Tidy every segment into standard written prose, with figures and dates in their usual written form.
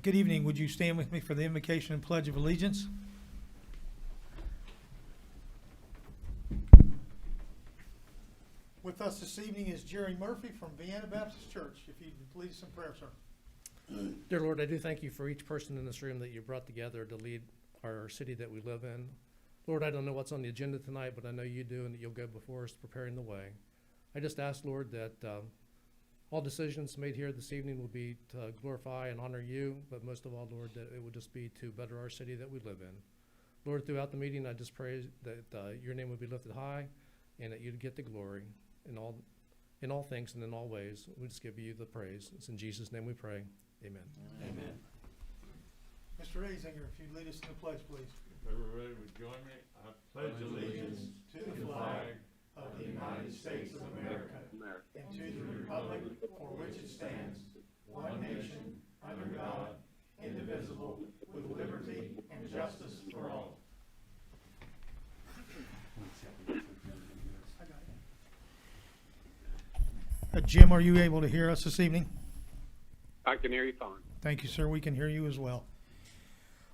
Good evening. Would you stand with me for the invocation and pledge of allegiance? With us this evening is Jerry Murphy from Vienna Baptist Church. If you'd lead us in prayer, sir. Dear Lord, I do thank you for each person in this room that you brought together to lead our city that we live in. Lord, I don't know what's on the agenda tonight, but I know you do, and that you'll go before us preparing the way. I just ask, Lord, that all decisions made here this evening will be to glorify and honor you, but most of all, Lord, that it will just be to better our city that we live in. Lord, throughout the meeting, I just pray that your name would be lifted high and that you'd get the glory in all things and in all ways. We just give you the praise. It's in Jesus' name we pray. Amen. Amen. Mr. Azinger, if you'd lead us in the pledge, please. If everybody would join me, I pledge allegiance to the flag of the United States of America and to the republic for which it stands, one nation, under God, indivisible, with liberty and justice for all. Jim, are you able to hear us this evening? I can hear you fine. Thank you, sir. We can hear you as well.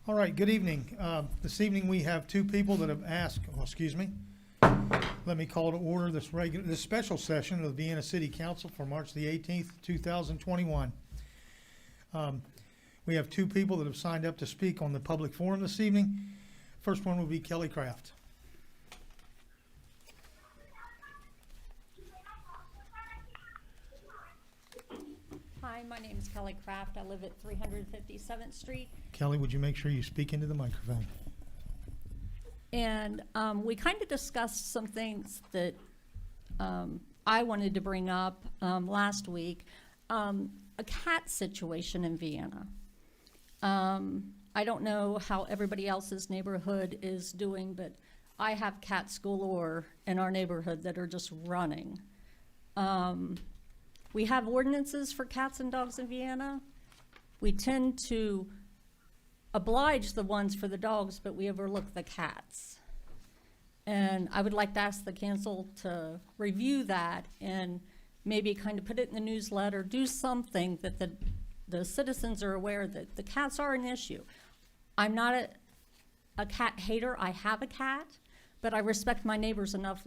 All right, good evening. This evening we have two people that have asked, let me call to order this special session of the Vienna City Council for March the 18th, 2021. We have two people that have signed up to speak on the public forum this evening. First one will be Kelly Kraft. Hi, my name is Kelly Kraft. I live at 357th Street. Kelly, would you make sure you speak into the microphone? And we kind of discussed some things that I wanted to bring up last week. A cat situation in Vienna. I don't know how everybody else's neighborhood is doing, but I have cats galore in our neighborhood that are just running. We have ordinances for cats and dogs in Vienna. We tend to oblige the ones for the dogs, but we overlook the cats. And I would like to ask the council to review that and maybe kind of put it in the newsletter, do something that the citizens are aware that the cats are an issue. I'm not a cat hater. I have a cat. But I respect my neighbors enough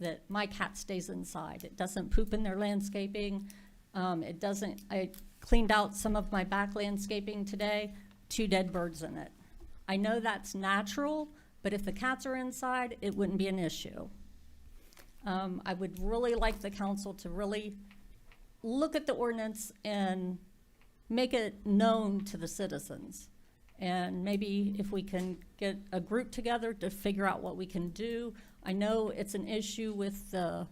that my cat stays inside. It doesn't poop in their landscaping. I cleaned out some of my back landscaping today, 2 dead birds in it. I know that's natural, but if the cats are inside, it wouldn't be an issue. I would really like the council to really look at the ordinance and make it known to the citizens. And maybe if we can get a group together to figure out what we can do. I know it's an issue with the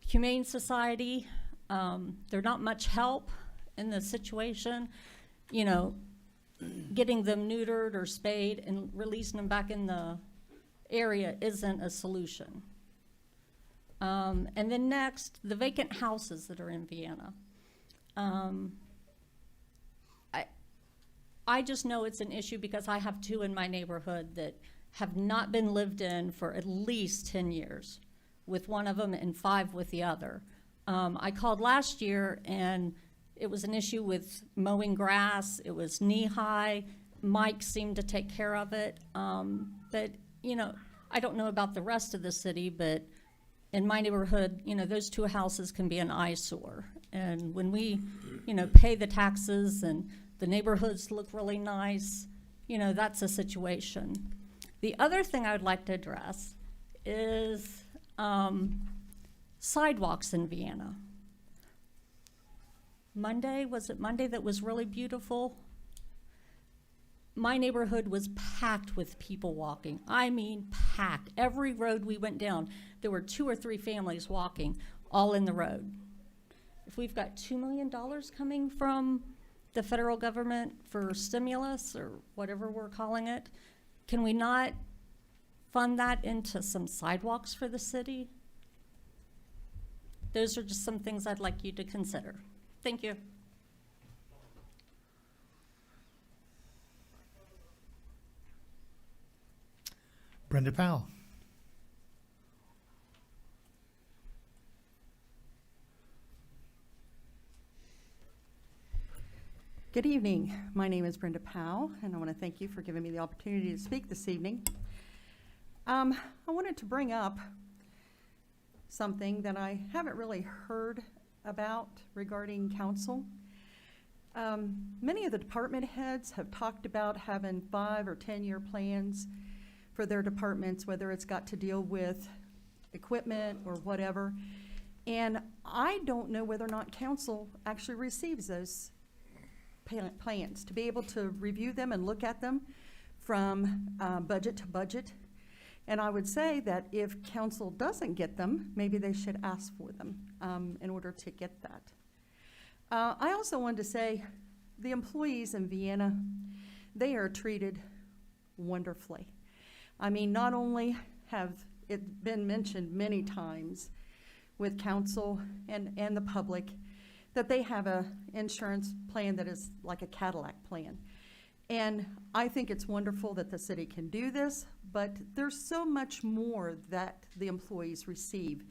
Humane Society. They're not much help in the situation. You know, getting them neutered or spayed and releasing them back in the area isn't a solution. And then next, the vacant houses that are in Vienna. I just know it's an issue because I have 2 in my neighborhood that have not been lived in for at least 10 years, with one of them and 5 with the other. I called last year and it was an issue with mowing grass. It was knee-high. Mike seemed to take care of it. But, you know, I don't know about the rest of the city, but in my neighborhood, you know, those 2 houses can be an eyesore. And when we, you know, pay the taxes and the neighborhoods look really nice, you know, that's a situation. The other thing I would like to address is sidewalks in Vienna. Was it Monday that was really beautiful? My neighborhood was packed with people walking. I mean, packed. Every road we went down, there were 2 or 3 families walking, all in the road. If we've got $2 million coming from the federal government for stimulus or whatever we're calling it, can we not fund that into some sidewalks for the city? Those are just some things I'd like you to consider. Thank you. Brenda Powell. Good evening. My name is Brenda Powell, and I want to thank you for giving me the opportunity to speak this evening. I wanted to bring up something that I haven't really heard about regarding council. Many of the department heads have talked about having 5 or 10-year plans for their departments, whether it's got to deal with equipment or whatever. And I don't know whether or not council actually receives those plans, to be able to review them and look at them from budget to budget. And I would say that if council doesn't get them, maybe they should ask for them in order to get that. I also wanted to say the employees in Vienna, they are treated wonderfully. I mean, not only have it been mentioned many times with council and the public that they have a insurance plan that is like a Cadillac plan. And I think it's wonderful that the city can do this, but there's so much more that the employees receive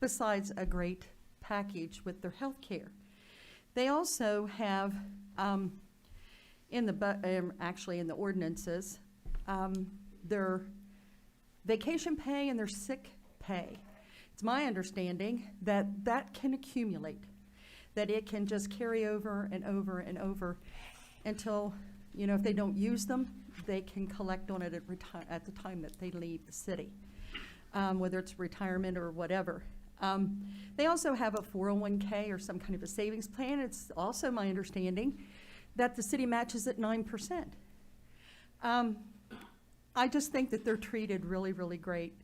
besides a great package with their health care. They also have, actually in the ordinances, their vacation pay and their sick pay. It's my understanding that that can accumulate, that it can just carry over and over and over until, you know, if they don't use them, they can collect on it at the time that they leave the city, whether it's retirement or whatever. They also have a 401k or some kind of a savings plan. It's also my understanding that the city matches at 9%. I just think that they're treated really, really great.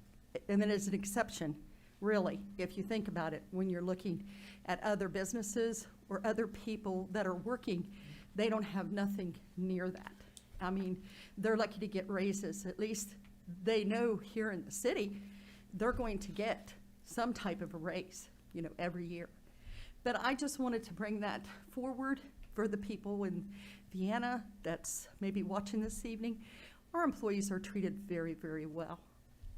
And then as an exception, really, if you think about it, when you're looking at other businesses or other people that are working, they don't have nothing near that. I mean, they're lucky to get raises. At least they know here in the city, they're going to get some type of a raise, you know, every year. But I just wanted to bring that forward for the people in Vienna that's maybe watching this evening. Our employees are treated very, very well.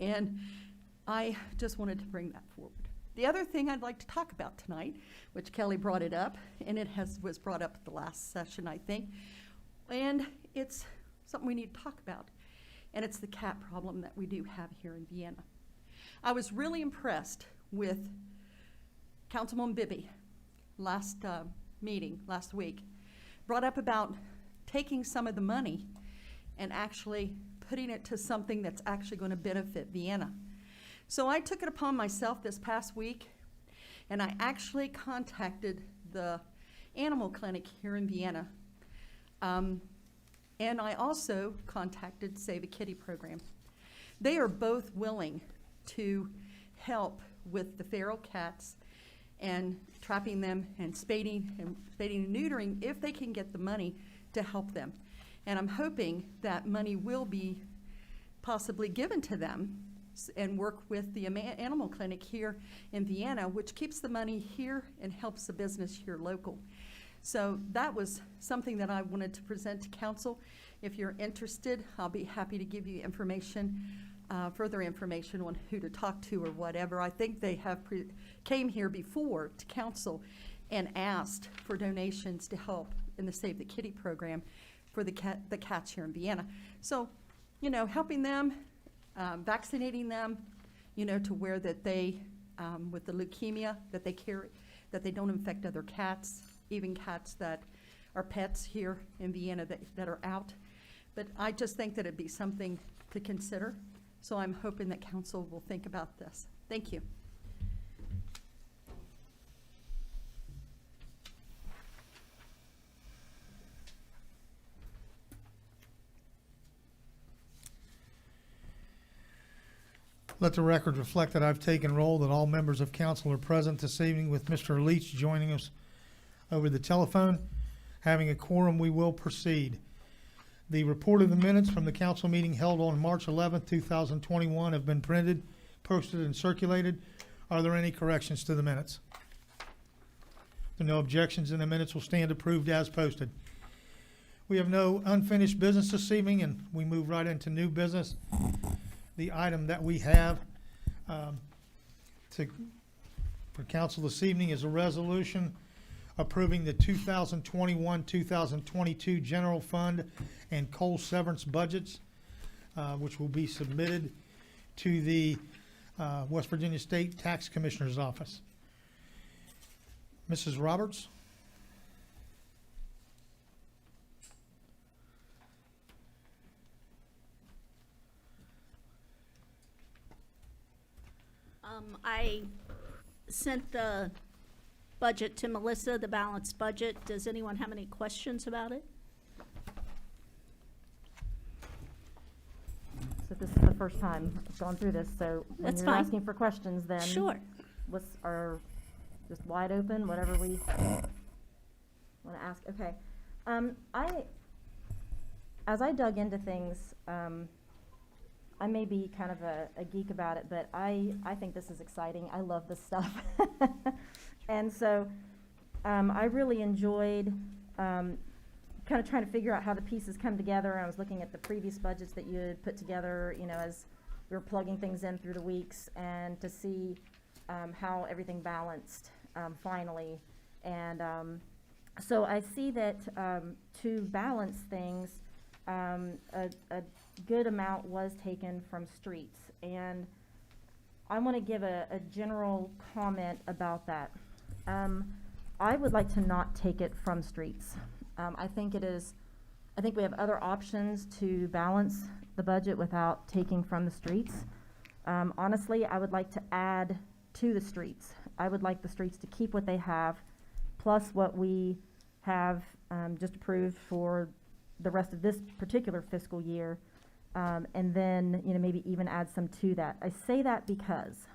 And I just wanted to bring that forward. The other thing I'd like to talk about tonight, which Kelly brought it up, and it was brought up at the last session, I think, and it's something we need to talk about, and it's the cat problem that we do have here in Vienna. I was really impressed with Councilman Bibby last meeting, last week, brought up about taking some of the money and actually putting it to something that's actually going to benefit Vienna. So I took it upon myself this past week, and I actually contacted the animal clinic here in Vienna. And I also contacted Save a Kitty program. They are both willing to help with the feral cats and trapping them and spading and neutering if they can get the money to help them. And I'm hoping that money will be possibly given to them and work with the animal clinic here in Vienna, which keeps the money here and helps the business here local. So that was something that I wanted to present to council. If you're interested, I'll be happy to give you information, further information on who to talk to or whatever. I think they have came here before to council and asked for donations to help in the Save the Kitty program for the cats here in Vienna. So, you know, helping them, vaccinating them, you know, to where that they, with the leukemia that they carry, that they don't infect other cats, even cats that are pets here in Vienna that are out. But I just think that it'd be something to consider. So I'm hoping that council will think about this. Thank you. Let the record reflect that I've taken roll, that all members of council are present this evening, with Mr. Leach joining us over the telephone. Having a quorum, we will proceed. The report of the minutes from the council meeting held on March 11th, 2021 have been printed, posted, and circulated. Are there any corrections to the minutes? If there are no objections, and the minutes will stand approved as posted. We have no unfinished business this evening, and we move right into new business. The item that we have for council this evening is a resolution approving the 2021-2022 general fund and coal severance budgets, which will be submitted to the West Virginia State Tax Commissioner's Office. Mrs. Roberts? I sent the budget to Melissa, the balanced budget. Does anyone have any questions about it? So this is the first time I've gone through this, so when That's you're fine. asking for questions, then Sure. are just wide open, whatever we want to ask. Okay. As I dug into things, I may be kind of a geek about it, but I think this is exciting. I love this stuff. And so I really enjoyed kind of trying to figure out how the pieces come together. I was looking at the previous budgets that you had put together, you know, as we were plugging things in through the weeks, and to see how everything balanced finally. And so I see that to balance things, a good amount was taken from streets. And I want to give a general comment about that. I would like to not take it from streets. I think we have other options to balance the budget without taking from the streets. Honestly, I would like to add to the streets. I would like the streets to keep what they have, plus what we have just approved for the rest of this particular fiscal year, and then, you know, maybe even add some to that. I say that because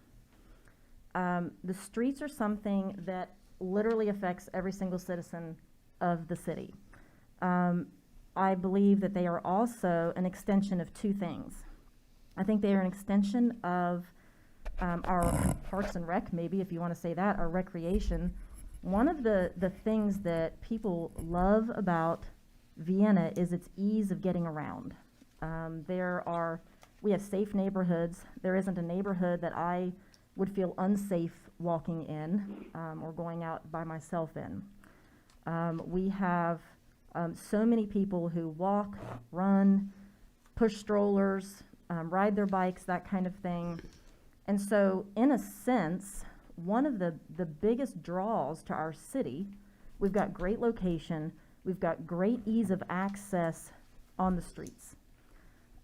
the streets are something that literally affects every single citizen of the city. I believe that they are also an extension of two things. I think they are an extension of our parks and rec, maybe if you want to say that, our recreation. One of the things that people love about Vienna is its ease of getting around. We have safe neighborhoods. There isn't a neighborhood that I would feel unsafe walking in or going out by myself in. We have so many people who walk, run, push strollers, ride their bikes, that kind of thing. And so, in a sense, one of the biggest draws to our city, we've got great location, we've got great ease of access on the streets.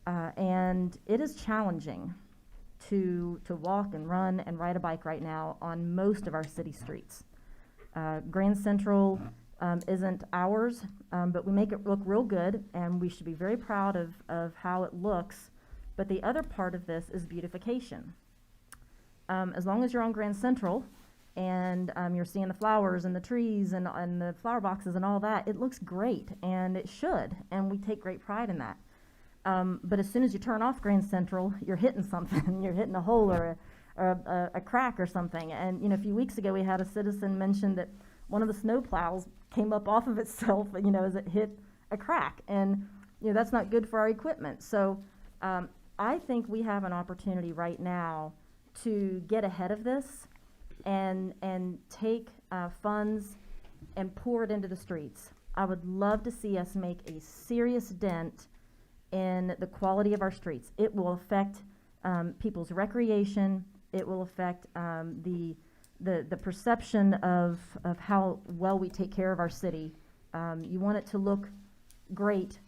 And it is challenging to walk and run and ride a bike right now on most of our city streets. Grand Central isn't ours, but we make it look real good, and we should be very proud of how it looks. But the other part of this is beautification. As long as you're on Grand Central and you're seeing the flowers and the trees and the flower boxes and all that, it looks great, and it should, and we take great pride in that. But as soon as you turn off Grand Central, you're hitting something. You're hitting a hole or a crack or something. And, you know, a few weeks ago we had a citizen mention that one of the snow plows came up off of itself, you know, as it hit a crack. And, you know, that's not good for our equipment. So I think we have an opportunity right now to get ahead of this and take funds and pour it into the streets. I would love to see us make a serious dent in the quality of our streets. It will affect people's recreation. It will affect the perception of how well we take care of our city. You want it to look great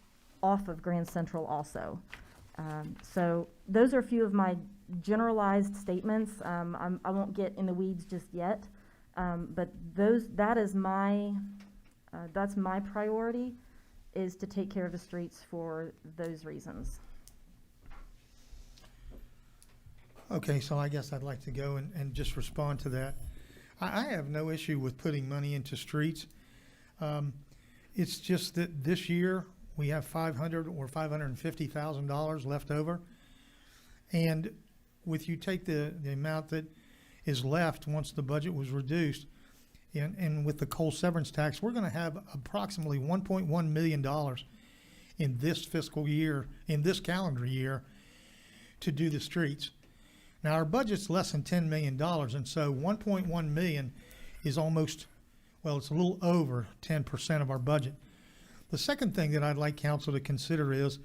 off of Grand Central also. So those are a few of my generalized statements. I won't get in the weeds just yet, but that's my priority, is to take care of the streets for those reasons. Okay, so I guess I'd like to go and just respond to that. I have no issue with putting money into streets. It's just that this year we have $500,000 or $550,000 left over. And you take the amount that is left once the budget was reduced, and with the coal severance tax, we're going to have approximately $1.1 million in this fiscal year, in this calendar year, to do the streets. Now, our budget's less than $10 million, and so $1.1 million is almost Well, it's a little over 10% of our budget. The second thing that I'd like council to consider is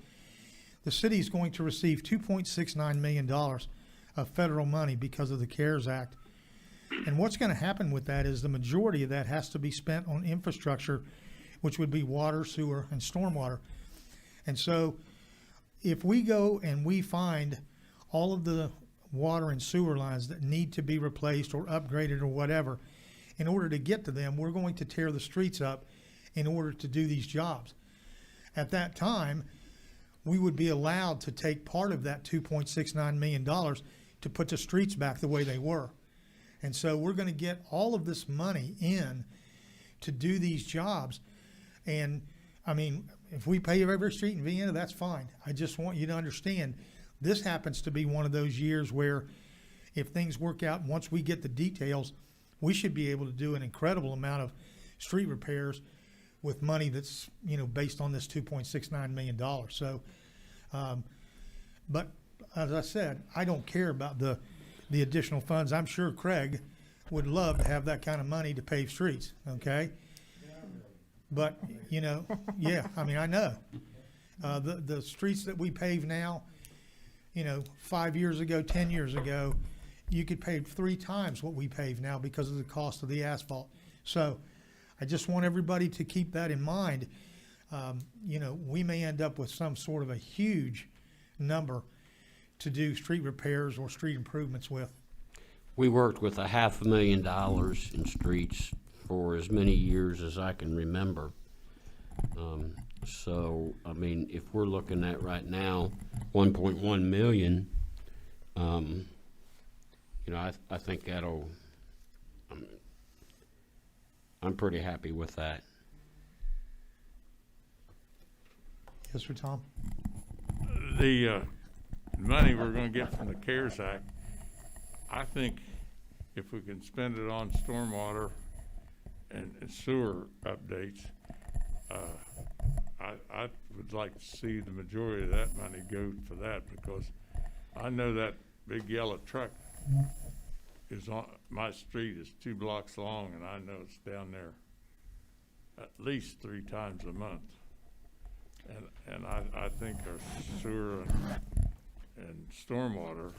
the city is going to receive $2.69 million of federal money because of the CARES Act. And what's going to happen with that is the majority of that has to be spent on infrastructure, which would be water, sewer, and stormwater. And so if we go and we find all of the water and sewer lines that need to be replaced or upgraded or whatever, in order to get to them, we're going to tear the streets up in order to do these jobs. At that time, we would be allowed to take part of that $2.69 million to put the streets back the way they were. And so we're going to get all of this money in to do these jobs. And I mean, if we pave every street in Vienna, that's fine. I just want you to understand, this happens to be one of those years where if things work out, and once we get the details, we should be able to do an incredible amount of street repairs with money that's, you know, based on this $2.69 million. So, but as I said, I don't care about the additional funds. I'm sure Craig would love to have that kind of money to pave streets, okay? But, you know, yeah, I mean, I know. The streets that we pave now, you know, 5 years ago, 10 years ago, you could pave 3 times what we pave now because of the cost of the asphalt. So I just want everybody to keep that in mind. You know, we may end up with some sort of a huge number to do street repairs or street improvements with. We worked with $500,000 in streets for as many years as I can remember. So, I mean, if we're looking at right now, 1.1 million, you know, I think that'll, I'm pretty happy with that. Yes, sir, Tom? The money we're gonna get from the CARES Act, I think if we can spend it on stormwater and sewer updates, I would like to see the majority of that money go for that, because I know that big yellow truck is on, my street is 2 blocks long, and I know it's down there at least 3 times a month. And I think our sewer and stormwater,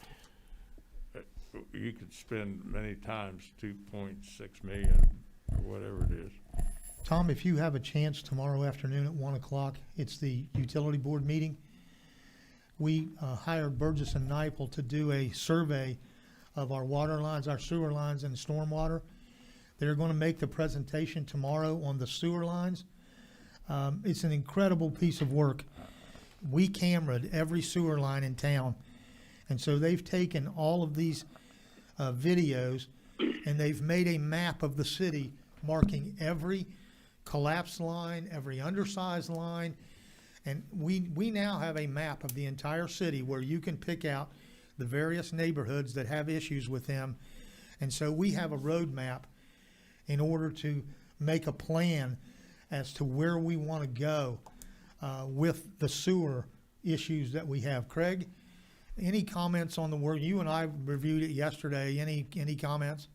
you could spend many times 2.6 million or whatever it is. Tom, if you have a chance tomorrow afternoon at 1 o'clock, it's the utility board meeting. We hired Burgess and Nyepel to do a survey of our water lines, our sewer lines, and stormwater. They're going to make the presentation tomorrow on the sewer lines. It's an incredible piece of work. We cameraed every sewer line in town. And so they've taken all of these videos and they've made a map of the city marking every collapsed line, every undersized line. And we now have a map of the entire city where you can pick out the various neighborhoods that have issues with them. And so we have a roadmap in order to make a plan as to where we want to go with the sewer issues that we have. Craig, any comments on the work? You and I reviewed it yesterday. Any comments?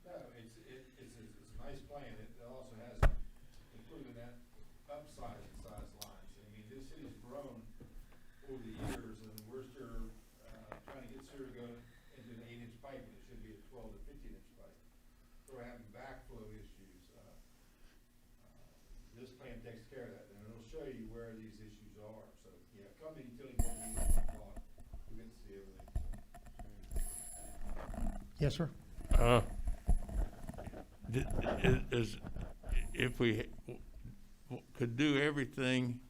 No, it's a nice plan. It also has included that upsize and size lines. I mean, this city's grown over the years, and we're still trying to get sewer to go into an 8-inch pipe, and it should be a 12 to 15-inch pipe. So we're having backflow issues. This plan takes care of that, and it'll show you where these issues are. So, yeah, come to the utility board meeting at 1 o'clock. You'll get to see everything. Yes, sir. If we could do everything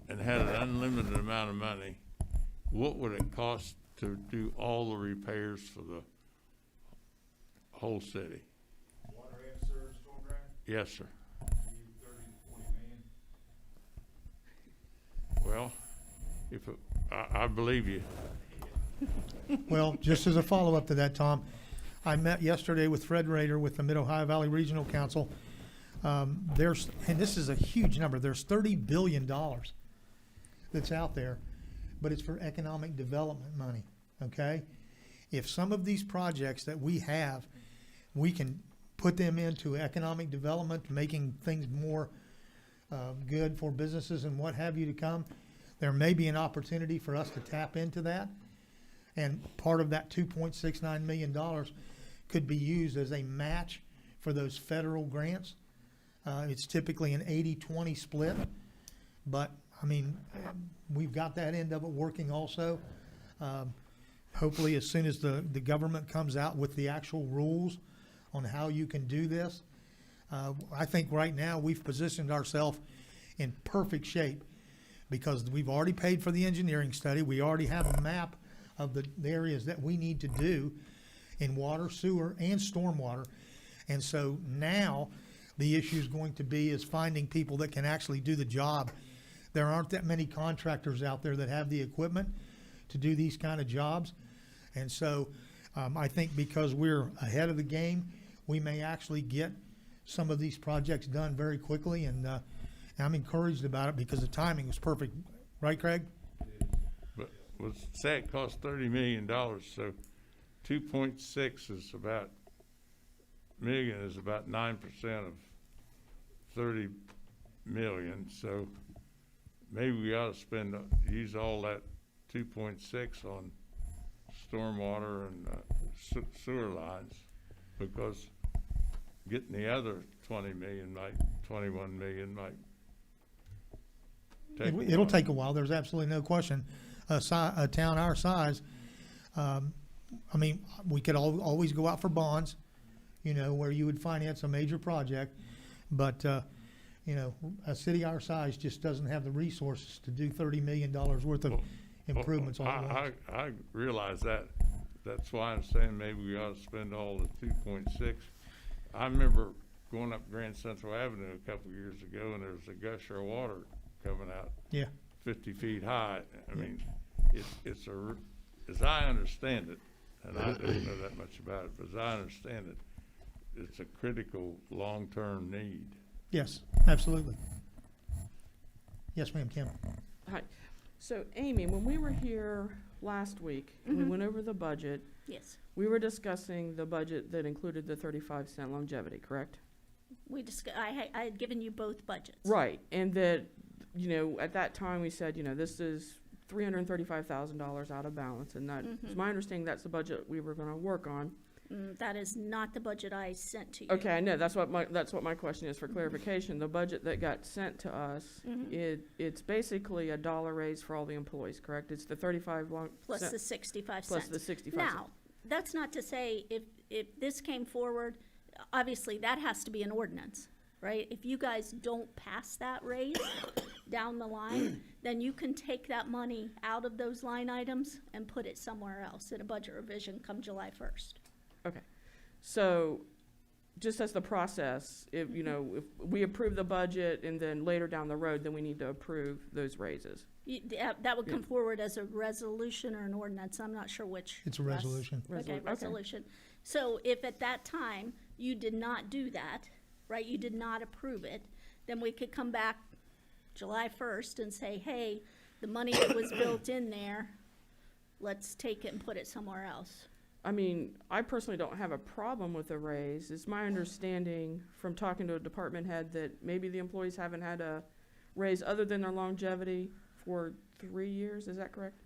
and had an unlimited amount of money, what would it cost to do all the repairs for the whole city? Water and sewer, storm drain, Yes, sir. 30 to 40 million. Well, I believe you. Well, just as a follow-up to that, Tom, I met yesterday with Fred Rader with the Mid-Ohio Valley Regional Council. And this is a huge number, there's $30 billion that's out there, but it's for economic development money, okay? If some of these projects that we have, we can put them into economic development, making things more good for businesses and what have you to come, there may be an opportunity for us to tap into that. And part of that $2.69 million could be used as a match for those federal grants. It's typically an 80-20 split, but I mean, we've got that end of it working also. Hopefully, as soon as the government comes out with the actual rules on how you can do this, I think right now we've positioned ourselves in perfect shape because we've already paid for the engineering study. We already have a map of the areas that we need to do in water, sewer, and stormwater. And so now the issue is going to be is finding people that can actually do the job. There aren't that many contractors out there that have the equipment to do these kind of jobs. And so I think because we're ahead of the game, we may actually get some of these projects done very quickly. And I'm encouraged about it because the timing was perfect. Right, Craig? But let's say it costs $30 million, so 2.6 is about, million is about 9% of 30 million. So maybe we ought to use all that 2.6 on stormwater and sewer lines, because getting the other 20 million 21 million might take It'll take a while. There's absolutely no question. A town our size, I mean, we could always go out for bonds, you know, where you would finance a major project. But, you know, a city our size just doesn't have the resources to do $30 million worth of improvements all at once. I realize that. That's why I'm saying maybe we ought to spend all the 2.6. I remember going up Grand Central Avenue a couple of years ago, and there was a gush of water coming out. Yeah. 50 feet high. I mean, it's as I understand it, and I don't know that much about it, but as I understand it, it's a critical long-term need. Yes, absolutely. Yes, ma'am, Kim. Hi. So Amy, when we were here last week, and we went over the budget, Yes, we were discussing the budget that included the 35-cent longevity, correct? I had given you both budgets. Right, and that, you know, at that time, we said, you know, this is $335,000 out of balance, and that, it's my understanding that's the budget we were gonna work on. That is not the budget I sent to you. Okay, I know, that's what my question is for clarification. The budget that got sent to us, it's basically $1 raise for all the employees, correct? It's the 35 Plus cent the 65 plus cents. the 65 cents. Now, that's not to say if this came forward, obviously that has to be an ordinance, right? If you guys don't pass that raise down the line, then you can take that money out of those line items and put it somewhere else in a budget revision come July 1st. Okay, so just as the process, if, you know, if we approve the budget and then later down the road, then we need to approve those raises. That would come forward as a resolution or an ordinance, I'm not sure which. It's a resolution. Okay, resolution. So if at that time you did not do that, right, you did not approve it, then we could come back July 1st and say, hey, the money that was built in there, let's take it and put it somewhere else. I mean, I personally don't have a problem with a raise. It's my understanding from talking to a department head that maybe the employees haven't had a raise other than their longevity for 3 years, is that correct?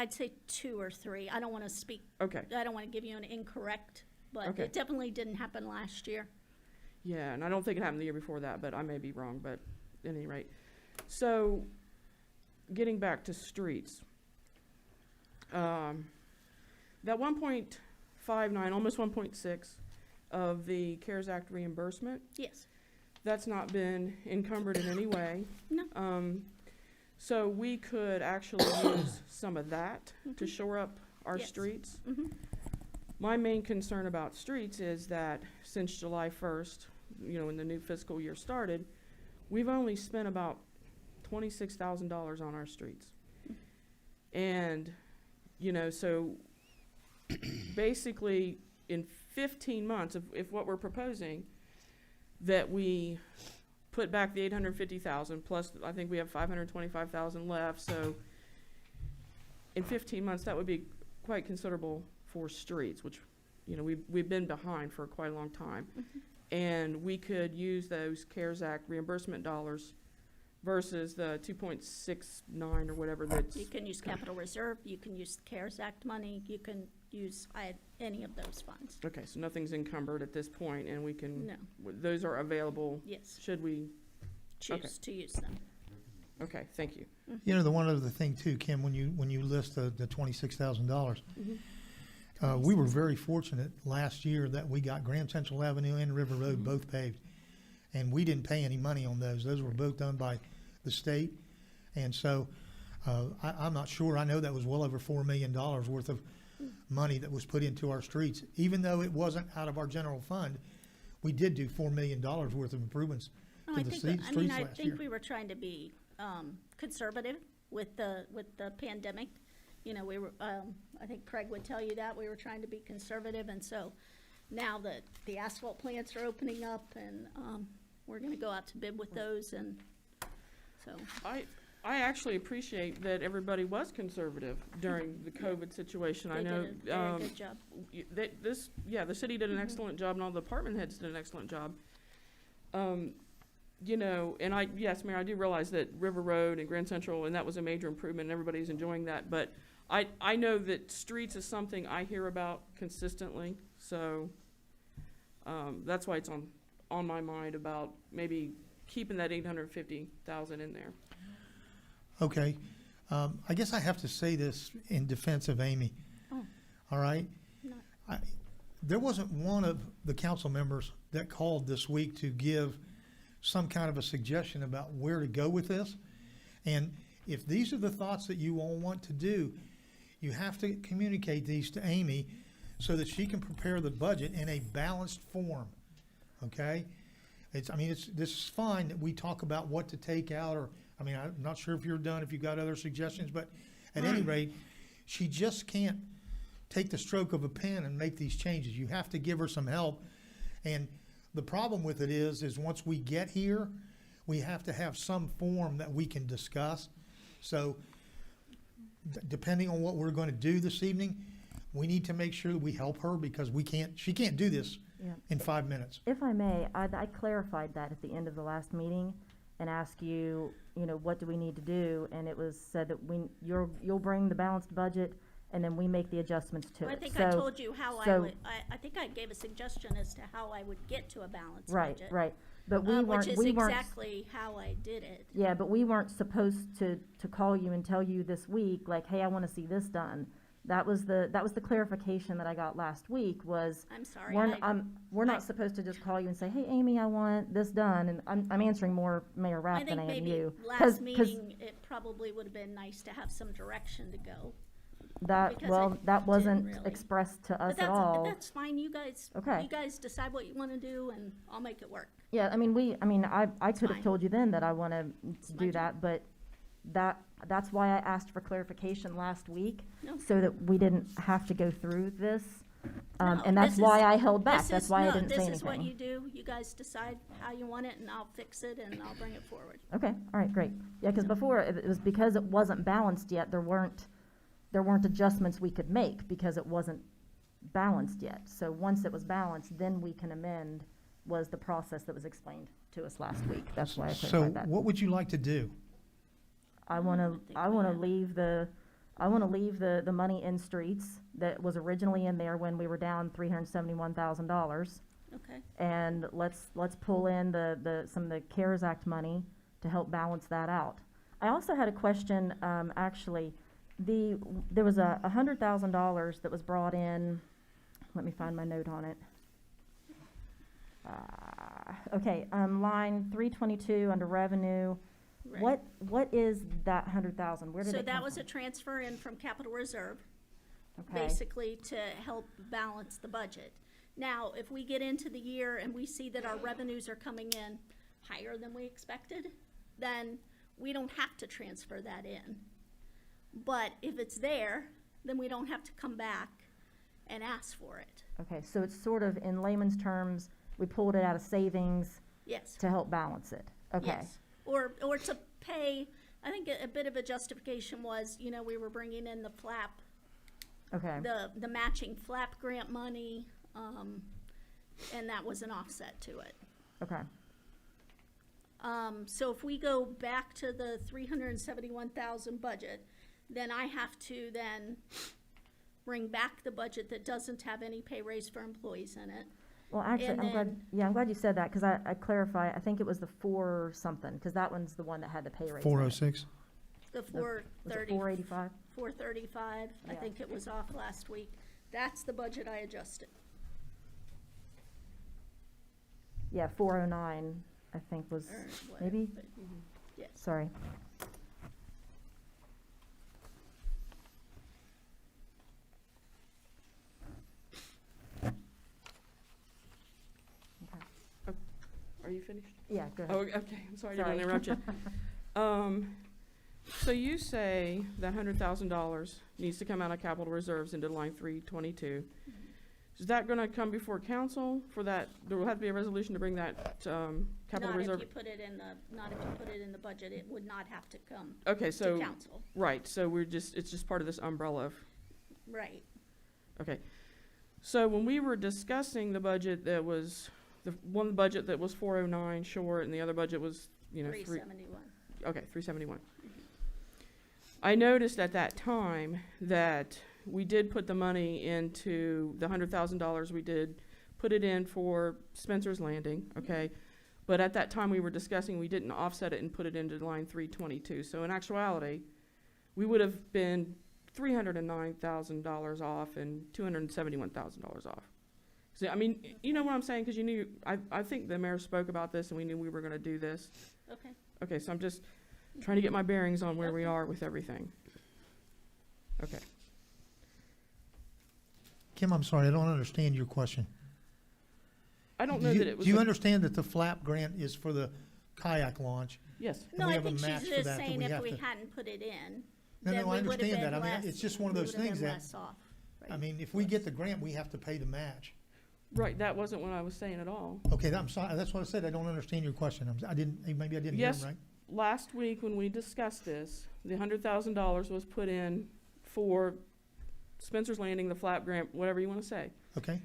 I'd say 2 or 3. I don't want to speak, Okay, I don't want to give you an incorrect, but Okay. it definitely didn't happen last year. yeah, and I don't think it happened the year before that, but I may be wrong, but at any rate. So, getting back to streets. That 1.59, almost 1.6 of the CARES Act reimbursement, Yes, that's not been encumbered in any way. no, So we could actually use some of that to shore up our Yes. streets. Mhm. My main concern about streets is that since July 1st, you know, when the new fiscal year started, we've only spent about $26,000 on our streets. And, you know, so basically in 15 months, if what we're proposing, that we put back the 850,000 plus I think we have 525,000 left, so in 15 months that would be quite considerable for streets, which you know, we've been behind for quite a long time. And we could use those CARES Act reimbursement dollars versus the 2.69 or whatever that's. You can use capital reserve, you can use the CARES Act money, you can use any of those funds. Okay, so nothing's encumbered at this point, and we can, No, those are available, yes, should we, choose to use them. okay, thank you. You know, the one other thing too, Kim, when you list the $26,000, we were very fortunate last year that we got Grand Central Avenue and River Road both paved. And we didn't pay any money on those. Those were both done by the state. And so, I'm not sure. I know that was well over $4 million worth of money that was put into our streets. Even though it wasn't out of our general fund, we did do $4 million worth of improvements No, to I the think, I streets last year. think we were trying to be, conservative with the pandemic. You know, we were, I think Craig would tell you that, we were trying to be conservative, and so now that the asphalt plants are opening up and, we're gonna go out to bid with those, and so, I actually appreciate that everybody was conservative during the COVID situation. I they know, did a very good job. the city did an excellent job, and all the department heads did an excellent job. You know, and yes, Mayor, I do realize that River Road and Grand Central, and that was a major improvement, and everybody's enjoying that, but I know that streets is something I hear about consistently, so, that's why it's on my mind about maybe keeping that 850,000 in there. Okay. I guess I have to say this in defense of Amy. Oh. All right? No. There wasn't one of the council members that called this week to give some kind of a suggestion about where to go with this. And if these are the thoughts that you all want to do, you have to communicate these to Amy so that she can prepare the budget in a balanced form. Okay? This is fine that we talk about what to take out, or, I'm not sure if you're done, if you've got other suggestions, but at any rate, she just can't take the stroke of a pen and make these changes. You have to give her some help. And the problem with it is once we get here, we have to have some form that we can discuss. So depending on what we're going to do this evening, we need to make sure that we help her, because she can't do this Yeah. in 5 minutes. If I may, I clarified that at the end of the last meeting and asked you, what do we need to do? And it was said that you'll bring the balanced budget, and then we make the adjustments to I it. think I told you how I so- would, I think I gave a suggestion as to how I would get to a balanced Right, budget. right. But we weren't, which is exactly how I did it. Yeah, but we weren't supposed to call you and tell you this week, like, hey, I want to see this done. That was the clarification that I got last week was, I'm sorry. we're not supposed to just call you and say, hey, Amy, I want this done. And I'm answering more Mayor I Rapp than think I am maybe you. last meeting, it probably would have been nice to have some direction to go. That because that wasn't really. expressed to us But at all. that's fine, you guys, Okay. you guys decide what you wanna do, and I'll make it work. Yeah, I could have fine. told you then that I want to my do job. that, but that's why I asked for clarification last week, No. so that we didn't have to go through this. No, And that's this why is- I held back. This That's is- why I no, didn't say This is what you anything. do, you guys decide how you want it, and I'll fix it, and I'll bring it forward. Okay, all right, great. Yeah, because before, it was because it wasn't balanced yet, there weren't adjustments we could make because it wasn't balanced yet. So once it was balanced, then we can amend, was the process that was explained to us last week. That's why I So clarified that. what would you like to do? I want to leave the money in streets that was originally in there when we were down $371,000. Okay, And let's pull in some of the CARES Act money to help balance that out. I also had a question, actually, there was $100,000 that was brought in, let me find my note on it. Okay, line 322 under revenue. right. What is that 100,000? Where did it So come that was a from? transfer in from capital reserve, Okay. basically to help balance the budget. Now, if we get into the year and we see that our revenues are coming in higher than we expected, then we don't have to transfer that in. But if it's there, then we don't have to come back and ask for it. Okay, so it's sort of, in layman's terms, we pulled it out of savings Yes. to help balance it. Okay. Yes. Or to pay, I think a bit of a justification was, we were bringing in the flap Okay, the matching flap grant money, and that was an offset to it. okay, So if we go back to the 371,000 budget, then I have to then bring back the budget that doesn't have any pay raise for employees in it. well, actually, And I'm glad, then- yeah, I'm glad you said that, because I clarify, I think it was the 4 something, because that one's the one that had the pay raise. 406? The Was it 430, 485? 435, I Yeah. think it was off last week. That's the budget I adjusted. Yeah, 409, I think was, or what, maybe? but, yes. Sorry. Are you finished? Yeah, go Oh, ahead. okay, I'm sorry to Sorry. interrupt you. So you say that $100,000 needs to come out of capital reserves into line 322. Is that gonna come before council for that, there will have to be a resolution to bring that, capital reserve? Not if you put it in the budget, it would not have to come Okay, to so, council. right, so it's just part of this umbrella of, Right. okay. So when we were discussing the budget that was, the one budget that was 409 short and the other budget was, you know, 371. Okay, 371. I noticed at that time that we did put the money into the $100,000 we did, put it in for Spencer's Landing, okay? But at that time we were discussing, we didn't offset it and put it into line 322. So in actuality, we would have been $309,000 off and $271,000 off. So, I mean, you know what I'm saying? Because you knew, I think the mayor spoke about this and we knew we were gonna do this. Okay. Okay, so I'm just trying to get my bearings on where we are with everything. Okay. Kim, I'm sorry, I don't understand your question. I don't know that it was. Do you a- understand that the flap grant is for the kayak launch? Yes, And No, we I have a think match she's for just that saying we if have we to- hadn't put it in, No, then no, I we would have understand been that. I mean, less. it's just one of we those would have things been that, less off, I right? mean, if we get the grant, we have to pay the match. right, that wasn't what I was saying at all. Okay, I'm sorry, that's what I said, I don't understand your question. I didn't, maybe I didn't hear Yes. him right. Last week when we discussed this, the $100,000 was put in for Spencer's Landing, the flap grant, whatever you wanna say. Okay,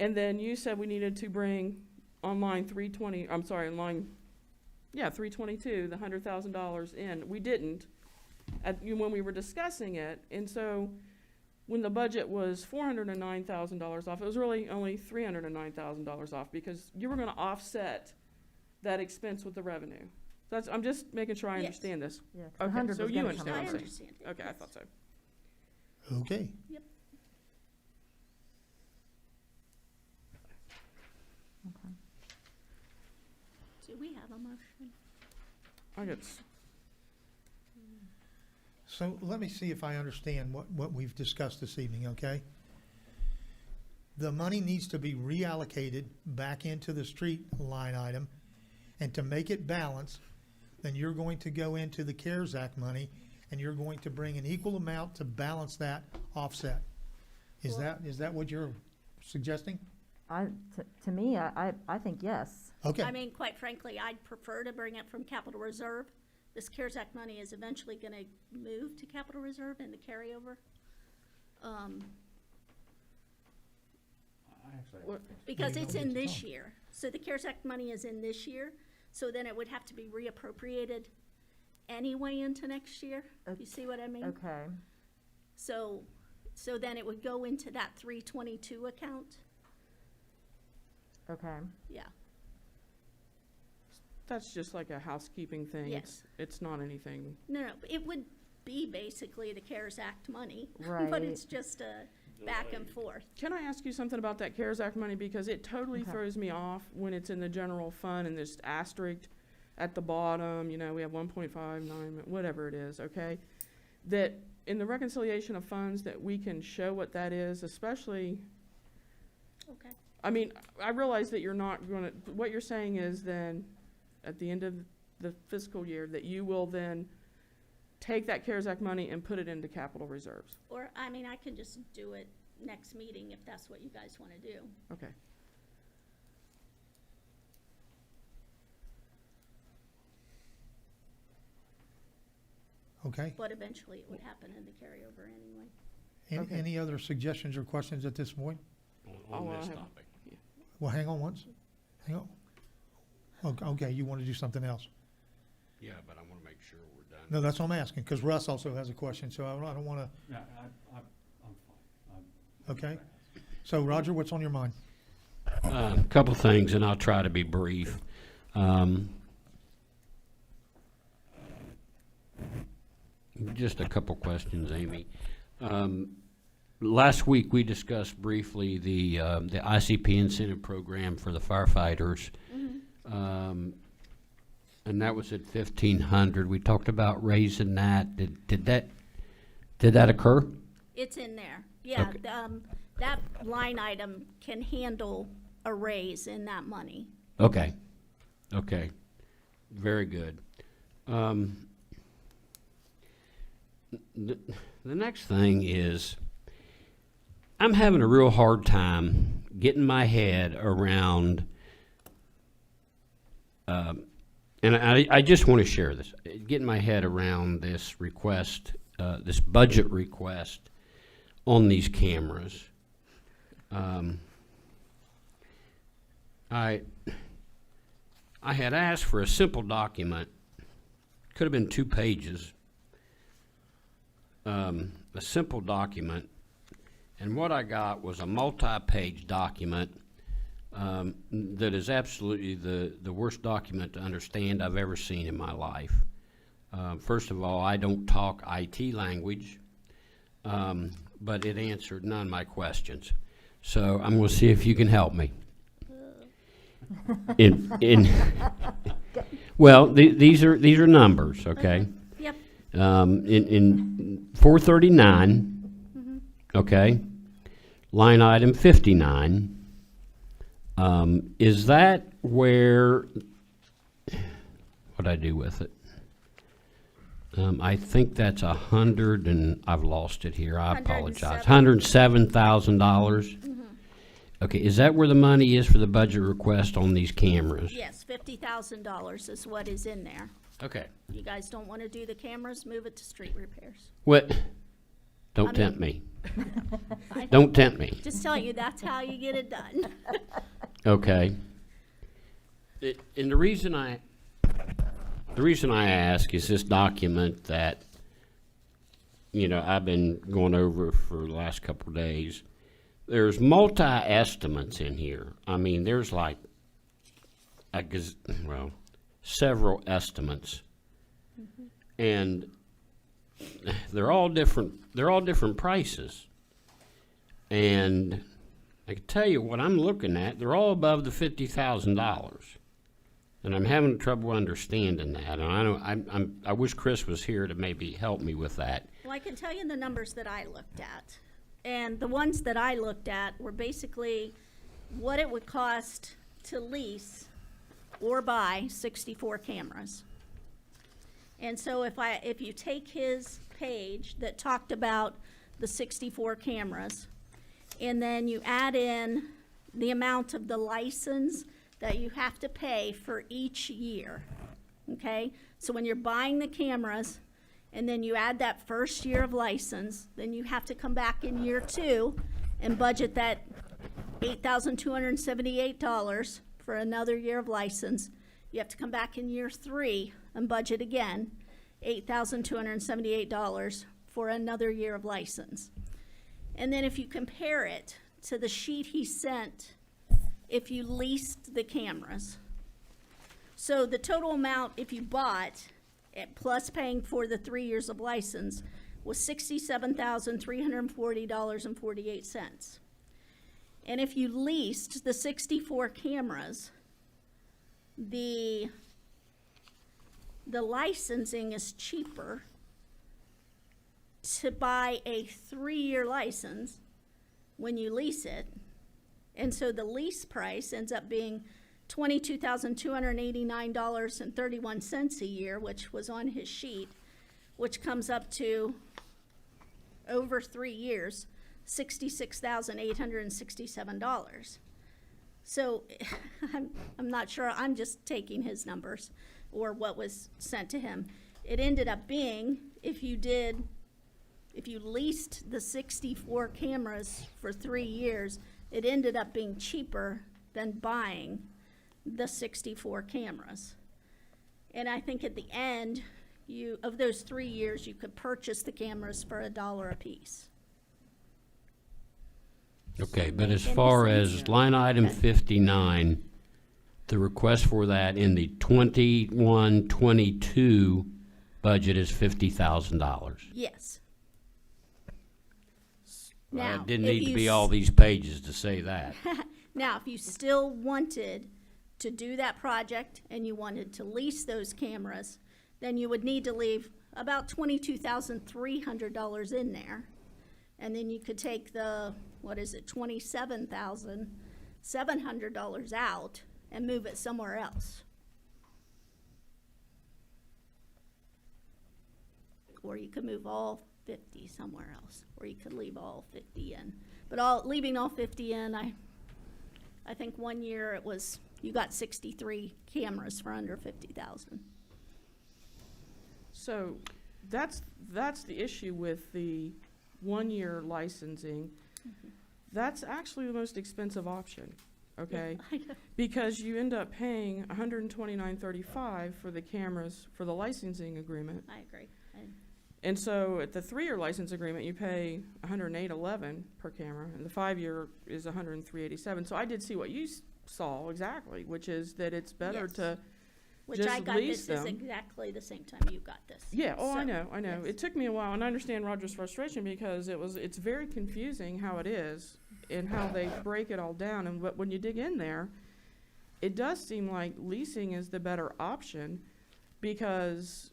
And then you said we needed to bring on line 320, I'm sorry, on line, yeah, 322, the $100,000 in. We didn't when we were discussing it. And so when the budget was $409,000 off, it was really only $309,000 off because you were gonna offset that expense with the revenue. I'm just making sure I Yes. understand this. Yeah, 'cause the Okay, 100 so was you gonna come understand out I what of I'm it. saying. understand. Okay, I Yes. thought so. okay. Yep. Okay. Do we have a motion? I got s- So let me see if I understand what we've discussed this evening, okay? The money needs to be reallocated back into the street line item, and to make it balance, then you're going to go into the CARES Act money, and you're going to bring an equal amount to balance that offset. Is that what you're suggesting? To me, I think yes. Okay, I mean, quite frankly, I'd prefer to bring it from capital reserve. This CARES Act money is eventually gonna move to capital reserve in the carryover. Because Well, you it's don't in get to this talk. year. So the CARES Act money is in this year, so then it would have to be reappropriated anyway into next year. You see what I mean? Okay, So then it would go into that 322 account, okay. yeah. That's just like a housekeeping thing. Yes. It's not anything. No, it would be basically the CARES Act money, but Right. it's just a back and forth. Can I ask you something about that CARES Act money? Because it totally Okay. throws me off when it's in the general fund and there's asterisk at the bottom, you know, we have 1.59, whatever it is, okay? That in the reconciliation of funds that we can show what that is, especially, Okay. I mean, I realize that you're not gonna, what you're saying is then, at the end of the fiscal year, that you will then take that CARES Act money and put it into capital reserves. Or, I mean, I can just do it next meeting if that's what you guys want to do. Okay. okay. But eventually it would happen in the carryover anyway. Okay. Any other suggestions or questions at this point? Oh, On I this have- topic. Well, hang on once. Hang on. Okay, you want to do something else? Yeah, but I want to make sure we're done. No, that's what I'm asking, because Russ also has a question, so I don't want to, Yeah, I'm fine. okay? So Roger, what's on your mind? A couple things, and I'll try to be brief. Just a couple questions, Amy. Last week, we discussed briefly the ICP incentive program for the firefighters. And that was at 1,500. We talked about raising that. Did that occur? It's in there. Yeah, Okay. that line item can handle a raise in that money. Okay, okay, very good. The next thing is, I'm having a real hard time getting my head around, and I just want to share this, getting my head around this request, this budget request on these cameras. I had asked for a simple document, could have been 2 pages, a simple document, and what I got was a multi-page document that is absolutely the worst document to understand I've ever seen in my life. First of all, I don't talk IT language, but it answered none of my questions. So I'm going to see if you can help me. Well, these are numbers, okay? Yep. In 439, okay, line item 59, is that where, what'd I do with it? I think that's 100, and I've lost it here, I apologize. $107,000. Okay, is that where the money is for the budget request on these cameras? Yes, $50,000 is what is in there. Okay. You guys don't want to do the cameras, move it to street repairs. What? Don't I tempt me. I- Don't tempt me. Just telling you, that's how you get it done. Okay. And the reason I ask is this document that, I've been going over for the last couple of days. There's multi-estimates in here. I mean, there's like, several estimates. And they're all different prices. And I can tell you what I'm looking at, they're all above the $50,000. And I'm having trouble understanding that. And I wish Chris was here to maybe help me with that. Well, I can tell you the numbers that I looked at. And the ones that I looked at were basically what it would cost to lease or buy 64 cameras. And so if you take his page that talked about the 64 cameras, and then you add in the amount of the license that you have to pay for each year, okay? So when you're buying the cameras, and then you add that first year of license, then you have to come back in year 2 and budget that $8,278 for another year of license. You have to come back in year 3 and budget again, $8,278 for another year of license. And then if you compare it to the sheet he sent, if you leased the cameras. So the total amount, if you bought, plus paying for the 3 years of license, was $67,340.48. And if you leased the 64 cameras, the licensing is cheaper to buy a 3-year license when you lease it. And so the lease price ends up being $22,289.31 a year, which was on his sheet, which comes up to, over 3 years, $66,867. So I'm not sure, I'm just taking his numbers or what was sent to him. It ended up being, if if you leased the 64 cameras for 3 years, it ended up being cheaper than buying the 64 cameras. And I think at the end, of those 3 years, you could purchase the cameras for $1 a piece. Okay, but as Any far sense? as line item Okay. 59, the request for that in the 21-22 budget is $50,000. Yes. Well, Now, it didn't if need to you be s- all these pages to say that. Now, if you still wanted to do that project and you wanted to lease those cameras, then you would need to leave about $22,300 in there. And then you could take the, $27,700 out and move it somewhere else. Or you could move all 50 somewhere else, or you could leave all 50 in. But leaving all 50 in, I think 1 year you got 63 cameras for under 50,000. So that's the issue with the 1-year licensing. That's actually the most expensive option, okay? I know. Because you end up paying $129.35 for the cameras for the licensing agreement. I agree. And so at the 3-year license agreement, you pay $108.11 per camera, and the 5-year is $103.87. So I did see what you saw exactly, which is that it's better Yes. to Which just I got lease this is them. exactly the same time you got this. Yeah, oh, I So, know. yes. It took me a while, and I understand Roger's frustration because it's very confusing how it is and how they break it all down. And but when you dig in there, it does seem like leasing is the better option because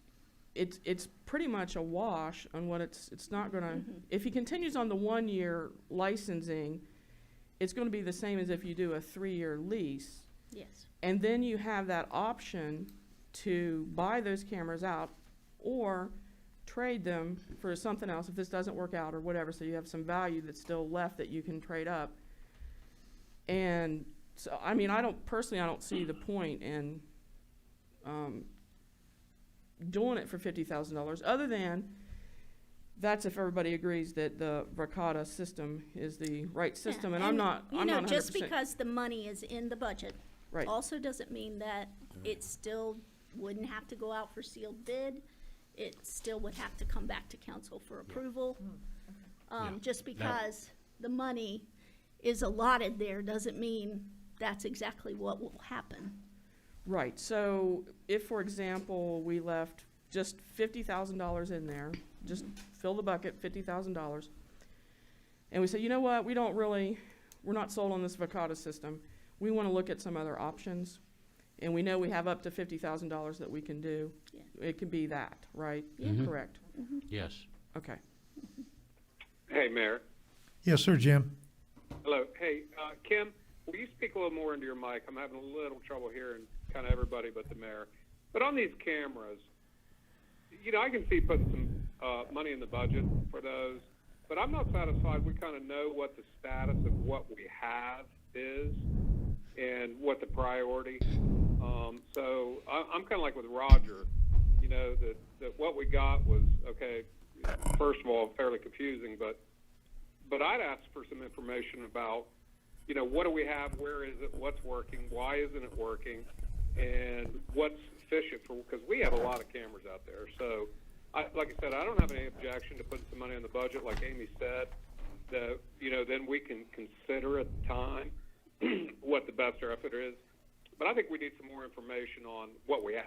it's pretty much a wash on what it's not gonna, if he continues on the 1-year licensing, it's gonna be the same as if you do a 3-year lease. Yes. And then you have that option to buy those cameras out or trade them for something else if this doesn't work out or whatever, so you have some value that's still left that you can trade up. And so, I mean, I don't see the point in doing it for $50,000, other than that's if everybody agrees that the Verkada system is the right system, and I'm not 100%. Just because the money is in the budget Right. also doesn't mean that it still wouldn't have to go out for sealed bid. It still would have to come back to council for approval. Yeah. Just because the money is allotted there doesn't mean that's exactly what will happen. Right, so if, for example, we left just $50,000 in there, just fill the bucket, $50,000, and we said, you know what, we're not sold on this Verkada system, we want to look at some other options, and we know we have up to $50,000 that we can do. Yeah. It can be that, right? Yeah. Mhm. Correct, Yes. okay. Hey, Mayor. Yes, sir, Jim. Hello. Hey, Kim, will you speak a little more into your mic? I'm having a little trouble hearing kind of everybody but the mayor. But on these cameras, I can see putting some money in the budget for those, but I'm not satisfied. We kind of know what the status of what we have is and what the priority. So I'm kind of like with Roger, that what we got was, okay, first of all, fairly confusing, but I'd ask for some information about, what do we have, where is it, what's working, why isn't it working, and what's sufficient for, because we have a lot of cameras out there. So, like I said, I don't have any objection to putting some money in the budget, like Amy said, that, then we can consider at the time what the best effort is. But I think we need some more information on what we have.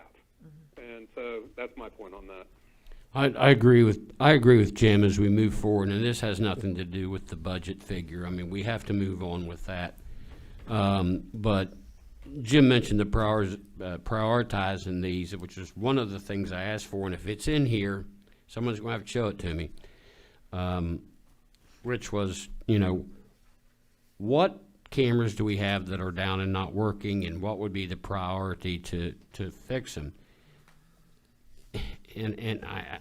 And so that's my point on that. I agree with Jim as we move forward, and this has nothing to do with the budget figure. I mean, we have to move on with that. But Jim mentioned the prioritizing these, which is one of the things I asked for, and if it's in here, someone's going to have to show it to me. Which was, what cameras do we have that are down and not working, and what would be the priority to fix them? And I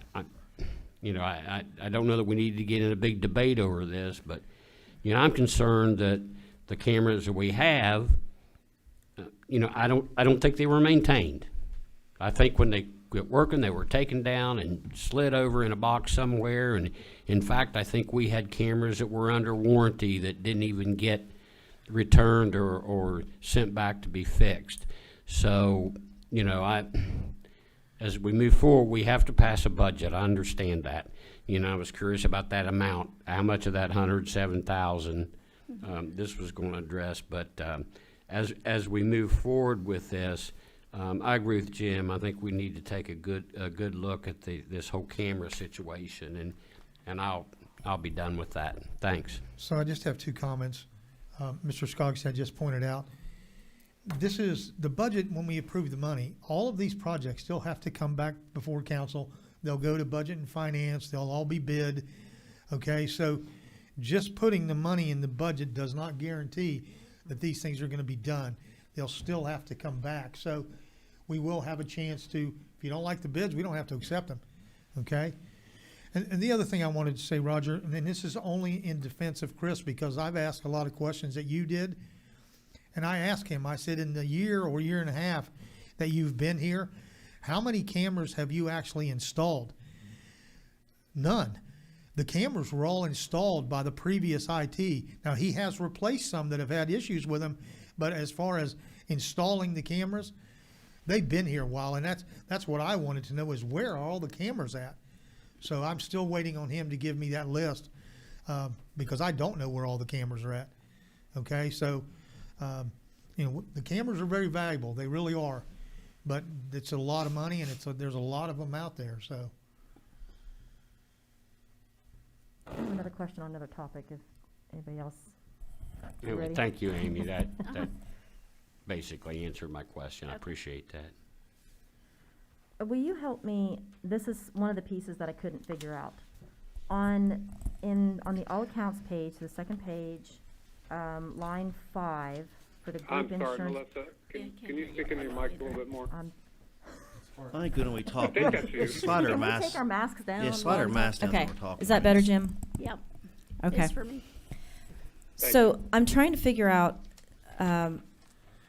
don't know that we need to get in a big debate over this, but I'm concerned that the cameras that we have, I don't think they were maintained. I think when they quit working, they were taken down and slid over in a box somewhere. And in fact, I think we had cameras that were under warranty that didn't even get returned or sent back to be fixed. So, you know, as we move forward, we have to pass a budget. I understand that. You know, I was curious about that amount, how much of that 107,000 this was going to address. But as we move forward with this, I agree with Jim. I think we need to take a good look at this whole camera situation, and I'll be done with that. Thanks. So I just have two comments. Mr. Skoggs had just pointed out, this is the budget. When we approve the money, all of these projects still have to come back before council. They'll go to budget and finance. They'll all be bid. Okay, so just putting the money in the budget does not guarantee that these things are going to be done. They'll still have to come back. So we will have a chance to, if you don't like the bids, we don't have to accept them. Okay? And the other thing I wanted to say, Roger, and this is only in defense of Chris, because I've asked a lot of questions that you did. And I asked him, I said, in the year or year and a half that you've been here, how many cameras have you actually installed? None. The cameras were all installed by the previous IT. Now, he has replaced some that have had issues with them, but as far as installing the cameras, they've been here a while, and that's what I wanted to know is where are all the cameras at? So I'm still waiting on him to give me that list because I don't know where all the cameras are at. Okay, so you know, the cameras are very valuable. They really are, but it's a lot of money, and there's a lot of them out there. So. I have another question on another topic, if anybody else. Anyway, Ready? thank you, Amy. That basically answered my question. I appreciate that. Will you help me? This is one of the pieces that I couldn't figure out. On the all accounts page, the second page, line 5 for the I'm group sorry, insurance. Melissa. Can you speak into your mic a little bit more? I think when we talk, think that's you. slide our Can we mask. take our masks down? Yeah, slide our mask down Okay, when we're talking. is that better, Jim? Yep. Okay. It's for me. Thank So I'm trying to figure out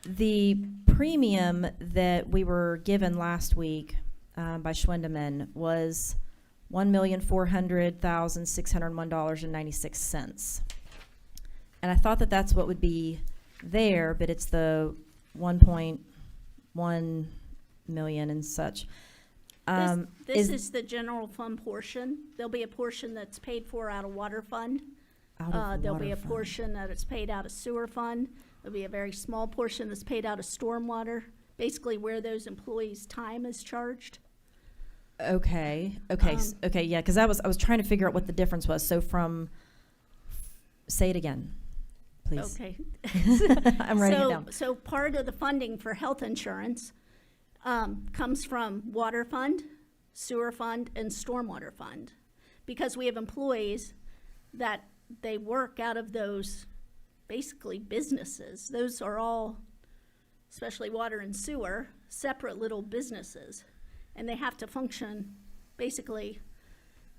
the premium that we were given last week by Schwendeman was $1,400,601.96, and I thought that that's what would be there, but it's the 1.1 million and such. This is the general fund portion. There'll be a portion that's paid for out of water fund. Out of There'll be water a fund. portion that is paid out of sewer fund. There'll be a very small portion that's paid out of stormwater, basically where those employees' time is charged. Okay, yeah, because I was trying to figure out what the difference was. So say it again, please. Okay. I'm writing it down. So part of the funding for health insurance comes from water fund, sewer fund, and stormwater fund. Because we have employees that they work out of those basically businesses. Those are all, especially water and sewer, separate little businesses. And they have to function basically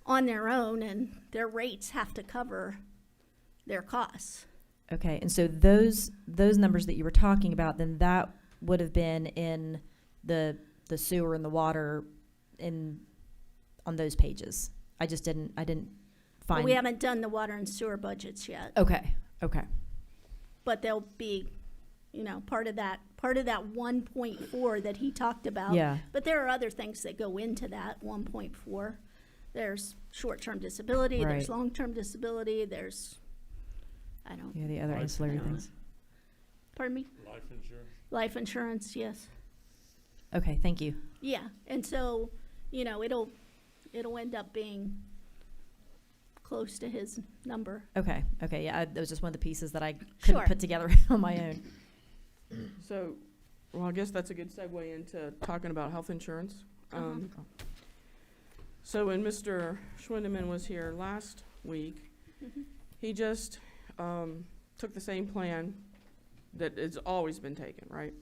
on their own, and their rates have to cover their costs. Okay, and so those numbers that you were talking about, then that would have been in the sewer and the water on those pages. I didn't But find. we haven't done the water and sewer budgets yet. Okay. But they'll be, part of that 1.4 that he talked about. Yeah. But there are other things that go into that 1.4. There's short-term disability, there's Right. long-term disability, there's, Yeah, the other ancillary things. pardon me? Life insurance. Life insurance, yes. Okay, thank you. Yeah, and so, it'll end up being close to his number. Okay, yeah, that was just one of the pieces that I couldn't Sure. put together on my own. So, well, I guess that's a good segue into talking about health insurance. So when Mr. Schwindeman was here last week, he just took the same plan that has always been taken, right?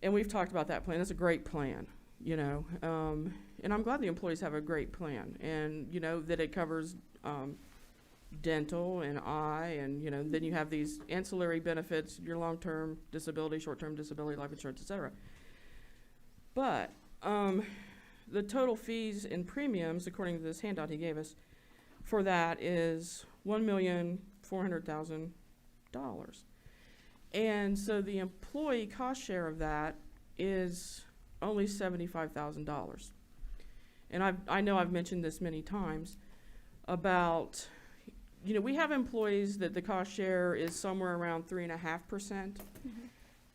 And we've talked about that plan. It's a great plan, and I'm glad the employees have a great plan, and that it covers dental and eye, and then you have these ancillary benefits, your long-term disability, short-term disability, life insurance, etc. But the total fees and premiums, according to this handout he gave us, for that is $1,400,000. And so the employee cost share of that is only $75,000. And I know I've mentioned this many times about, we have employees that the cost share is somewhere around 3.5%.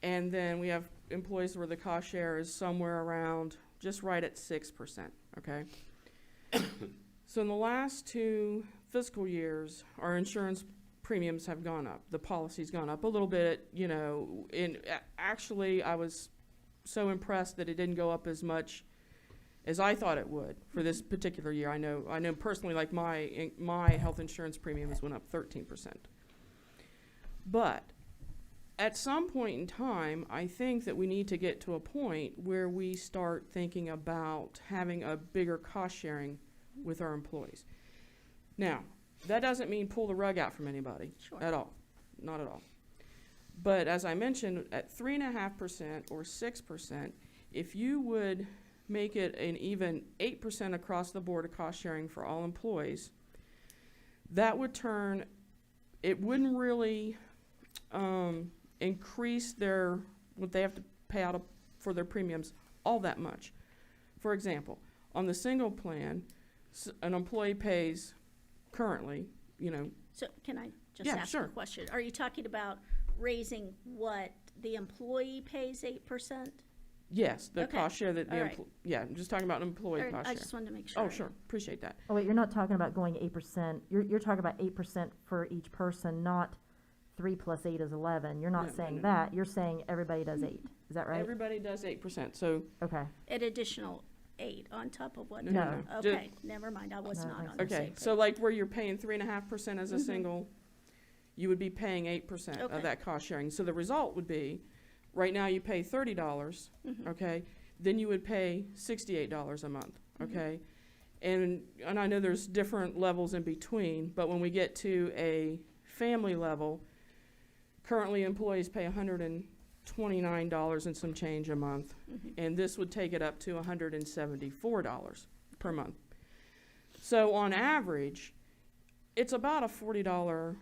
And then we have employees where the cost share is somewhere around just right at 6%, okay? So in the last 2 fiscal years, our insurance premiums have gone up. The policy's gone up a little bit, actually, I was so impressed that it didn't go up as much as I thought it would for this particular year. I know personally, like my health insurance premiums went up 13%. But at some point in time, I think that we need to get to a point where we start thinking about having a bigger cost sharing with our employees. Now, that doesn't mean pull the rug out from anybody at all, not at all. But as I mentioned, at 3.5% or 6%, if you would make it an even 8% across the board of cost sharing for all employees, that would turn, it wouldn't really increase what they have to pay out for their premiums all that much. For example, on the single plan, an employee pays currently, So can I just Yeah, ask sure. a question? Are you talking about raising what the employee pays 8%? yes, the Okay. cost share that the All right. yeah, I'm just talking about an employee All right, cost I share. just wanted to make sure. Oh, sure, appreciate that. Oh, wait, you're not talking about going 8%. You're talking about 8% for each person, not 3 plus 8 is 11. You're not No, saying no. that. You're saying everybody does 8. Is that right? Everybody does 8%, so, Okay. An additional 8 on top of what? No. Okay, never mind, I was No, not on thanks. the same okay, page. so like where you're paying 3.5% as a Mhm. single, you would be paying 8% Okay. of that cost sharing. So the result would be, right now you pay $30, Mhm. okay? Then you would pay $68 a month, Mhm. okay? And I know there's different levels in between, but when we get to a family level, currently employees pay $129 and some change a month. Mhm. And this would take it up to $174 per month. So on average, it's about a $40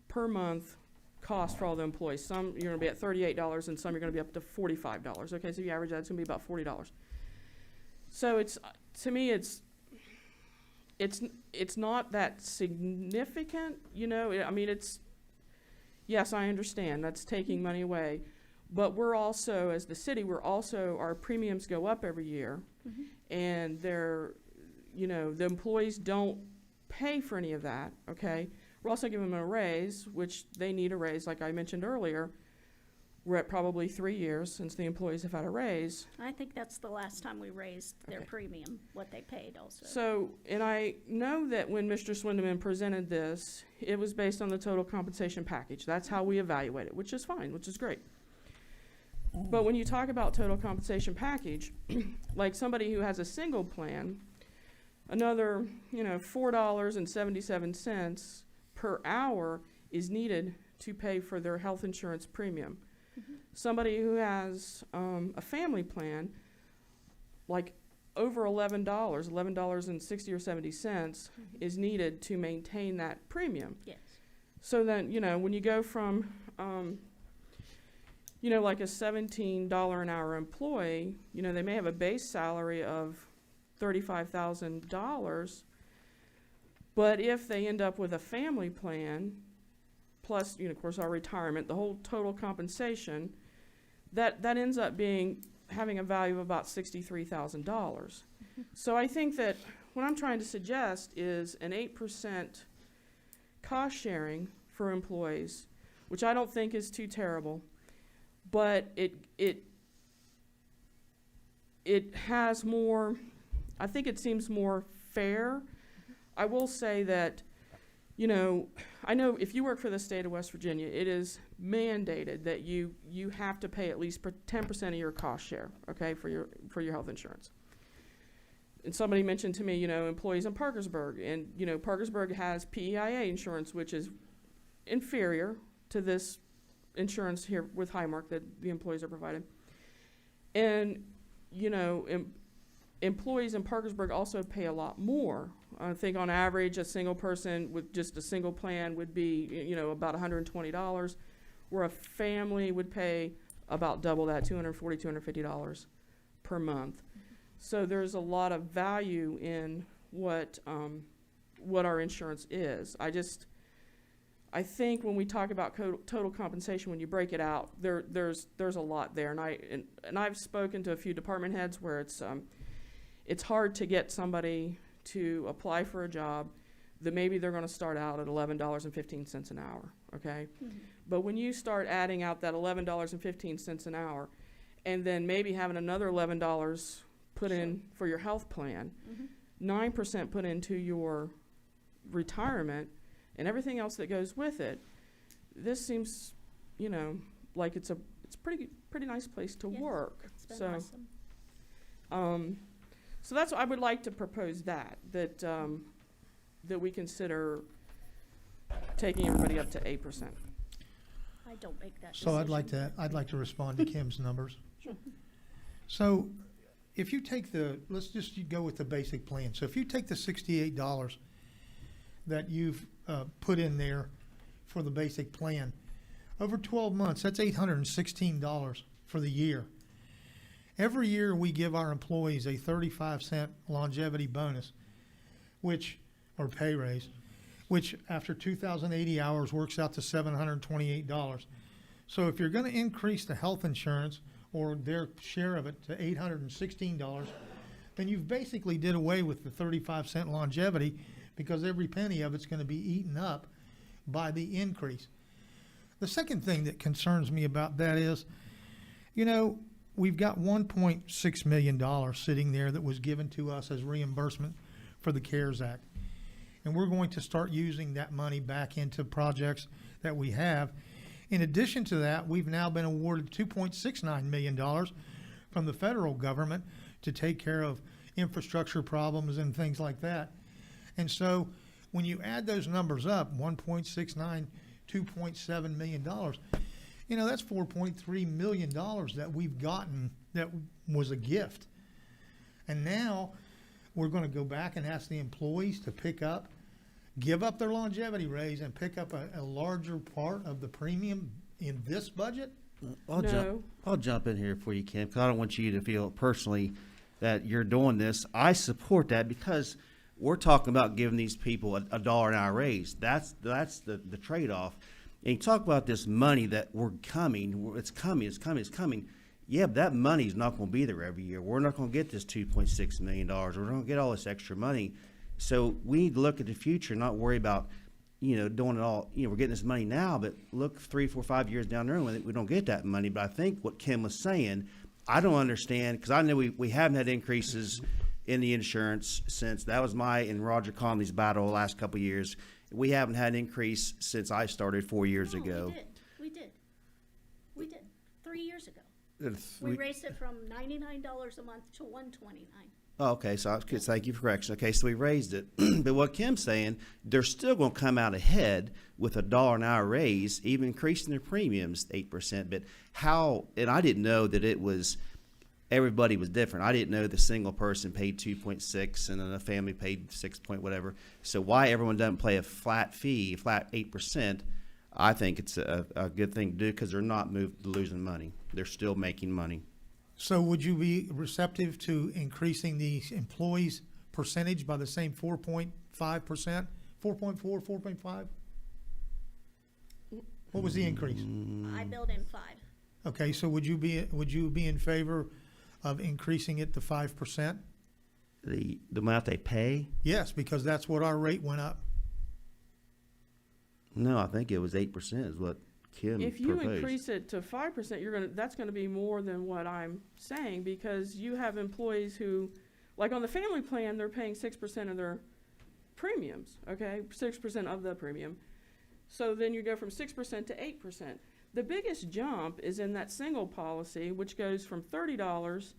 per month cost for all the employees. Some, you're gonna be at $38 and some you're gonna be up to $45. Okay, so you average that, it's gonna be about $40. So it's, to me, it's not that significant, I mean, yes, I understand, that's taking money away. But we're also, as the city, our premiums go up every year. Mhm. And the employees don't pay for any of that, okay? We're also giving them a raise, which they need a raise, like I mentioned earlier. We're at probably 3 years since the employees have had a raise. I think that's the last time we raised their Okay. premium, what they paid also. So, and I know that when Mr. Swindeman presented this, it was based on the total compensation package. That's how we evaluate it, which is fine, which is great. But when you talk about total compensation package, like somebody who has a single plan, another, $4.77 per hour is needed to pay for their health insurance premium. Mhm. Somebody who has a family plan, like over $11.60 or 70 cents Mhm. is needed to maintain that premium. Yes. So then, when you go from, like a $17 an hour employee, they may have a base salary of $35,000. But if they end up with a family plan, plus, of course, our retirement, the whole total compensation, that ends up having a value of about $63,000. So I think that what I'm trying to suggest is an 8% cost sharing for employees, which I don't think is too terrible, but it has more, I think it seems more fair. I will say that, I know if you work for the state of West Virginia, it is mandated that you have to pay at least 10% of your cost share, okay, for your health insurance. And somebody mentioned to me, employees in Parkersburg, and, Parkersburg has PEIA insurance, which is inferior to this insurance here with Highmark that the employees are provided. And you know, employees in Parkersburg also pay a lot more. I think on average, a single person with just a single plan would be, you know, about $120, where a family would pay about double that, $240, $250 per month. So there's a lot of value in what our insurance is. I think when we talk about total compensation, when you break it out, there's a lot there, and I've spoken to a few department heads where it's hard to get somebody to apply for a job that maybe they're going to start out at $11.15 an hour, okay? Mm-hmm. But when you start adding out that $11.15 an hour, and then maybe having another $11 put in for your health plan, 9% put into your retirement, and everything else that goes with it, this seems, you know, like it's pretty nice place to Yeah, work. It's been So, awesome. so that's what I would like to propose that we consider taking everybody up to 8%. I don't make that So decision. I'd like to respond to Kim's numbers. So if you take let's just go with the basic plan. So if you take the $68 that you've put in there for the basic plan, over 12 months, that's $816 for the year. Every year we give our employees a 35-cent longevity bonus, or pay raise, which after 2,080 hours works out to $728. So if you're going to increase the health insurance or their share of it to $816, then you've basically did away with the 35-cent longevity, because every penny of it's going to be eaten up by the increase. The second thing that concerns me about that is, you know, we've got $1.6 million sitting there that was given to us as reimbursement for the CARES Act. And we're going to start using that money back into projects that we have. In addition to that, we've now been awarded $2.69 million from the federal government to take care of infrastructure problems and things like that. And so when you add those numbers up, 1.69, $2.7 million, you know, that's $4.3 million that we've gotten that was a gift. And now we're going to go back and ask the employees to give up their longevity raise and pick up a larger part of the premium in this budget? I'll jump in here for you, Kim, because I don't want you to feel personally that you're doing this. I support that because we're talking about giving these people a $1 an hour raise. That's the trade-off. And you talk about this money that it's coming. Yeah, but that money's not going to be there every year. We're not going to get this $2.6 million. We're not going to get all this extra money. So we need to look at the future, not worry about, you know, doing it all. You know, we're getting this money now, but look 3, 4, 5 years down the road, we don't get that money. But I think what Kim was saying, I don't understand, because I know we haven't had increases in the insurance since that was my and Roger Conley's battle the last couple of years. We haven't had an increase since I started 4 years ago. We did. 3 years ago. We raised it from $99 a month to $129. Oh, okay, so thank you for correction. Okay, so we raised it. But what Kim's saying, they're still going to come out ahead with a $1 an hour raise, even increasing their premiums 8%. But how, and I didn't know that everybody was different. I didn't know the single person paid 2.6 and then a family paid 6 point whatever. So why everyone doesn't pay a flat fee, flat 8%, I think it's a good thing to do because they're not losing money. They're still making money. So would you be receptive to increasing the employees' percentage by the same 4.5%? 4.4, 4.5? What was the increase? I built in 5. Okay, so would you be in favor of increasing it to 5%? The amount they pay? Yes, because that's what our rate went up. No, I think it was 8% is what Kim If you proposed. increase it to 5%, that's gonna be more than what I'm saying, because you have employees who, like on the family plan, they're paying 6% of their premiums, okay? 6% of the premium. So then you go from 6% to 8%. The biggest jump is in that single policy, which goes from $30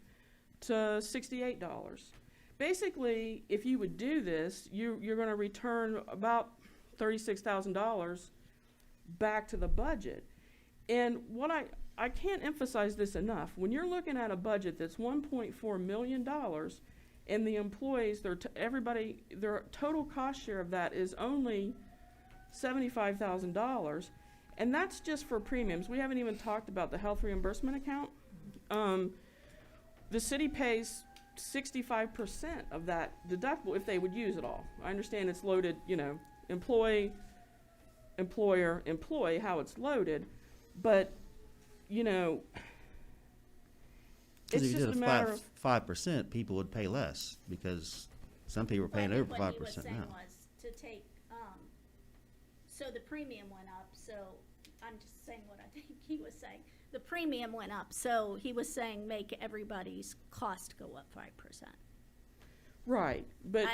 to $68. Basically, if you would do this, you're gonna return about $36,000 back to the budget. And what I can't emphasize this enough. When you're looking at a budget that's $1.4 million, and the employees, their total cost share of that is only $75,000, and that's just for premiums. We haven't even talked about the health reimbursement account. The city pays 65% of that deductible if they would use it all. I understand it's loaded, employee, employer, employee, how it's loaded, but, it's Because if you just did a matter of, 5%, people would pay less because some people are paying Well, I over think what he was 5% saying now. was to take, so the premium went up, so I'm just saying what I think he was saying. The premium went up, so he was saying make everybody's cost go up 5%. right, but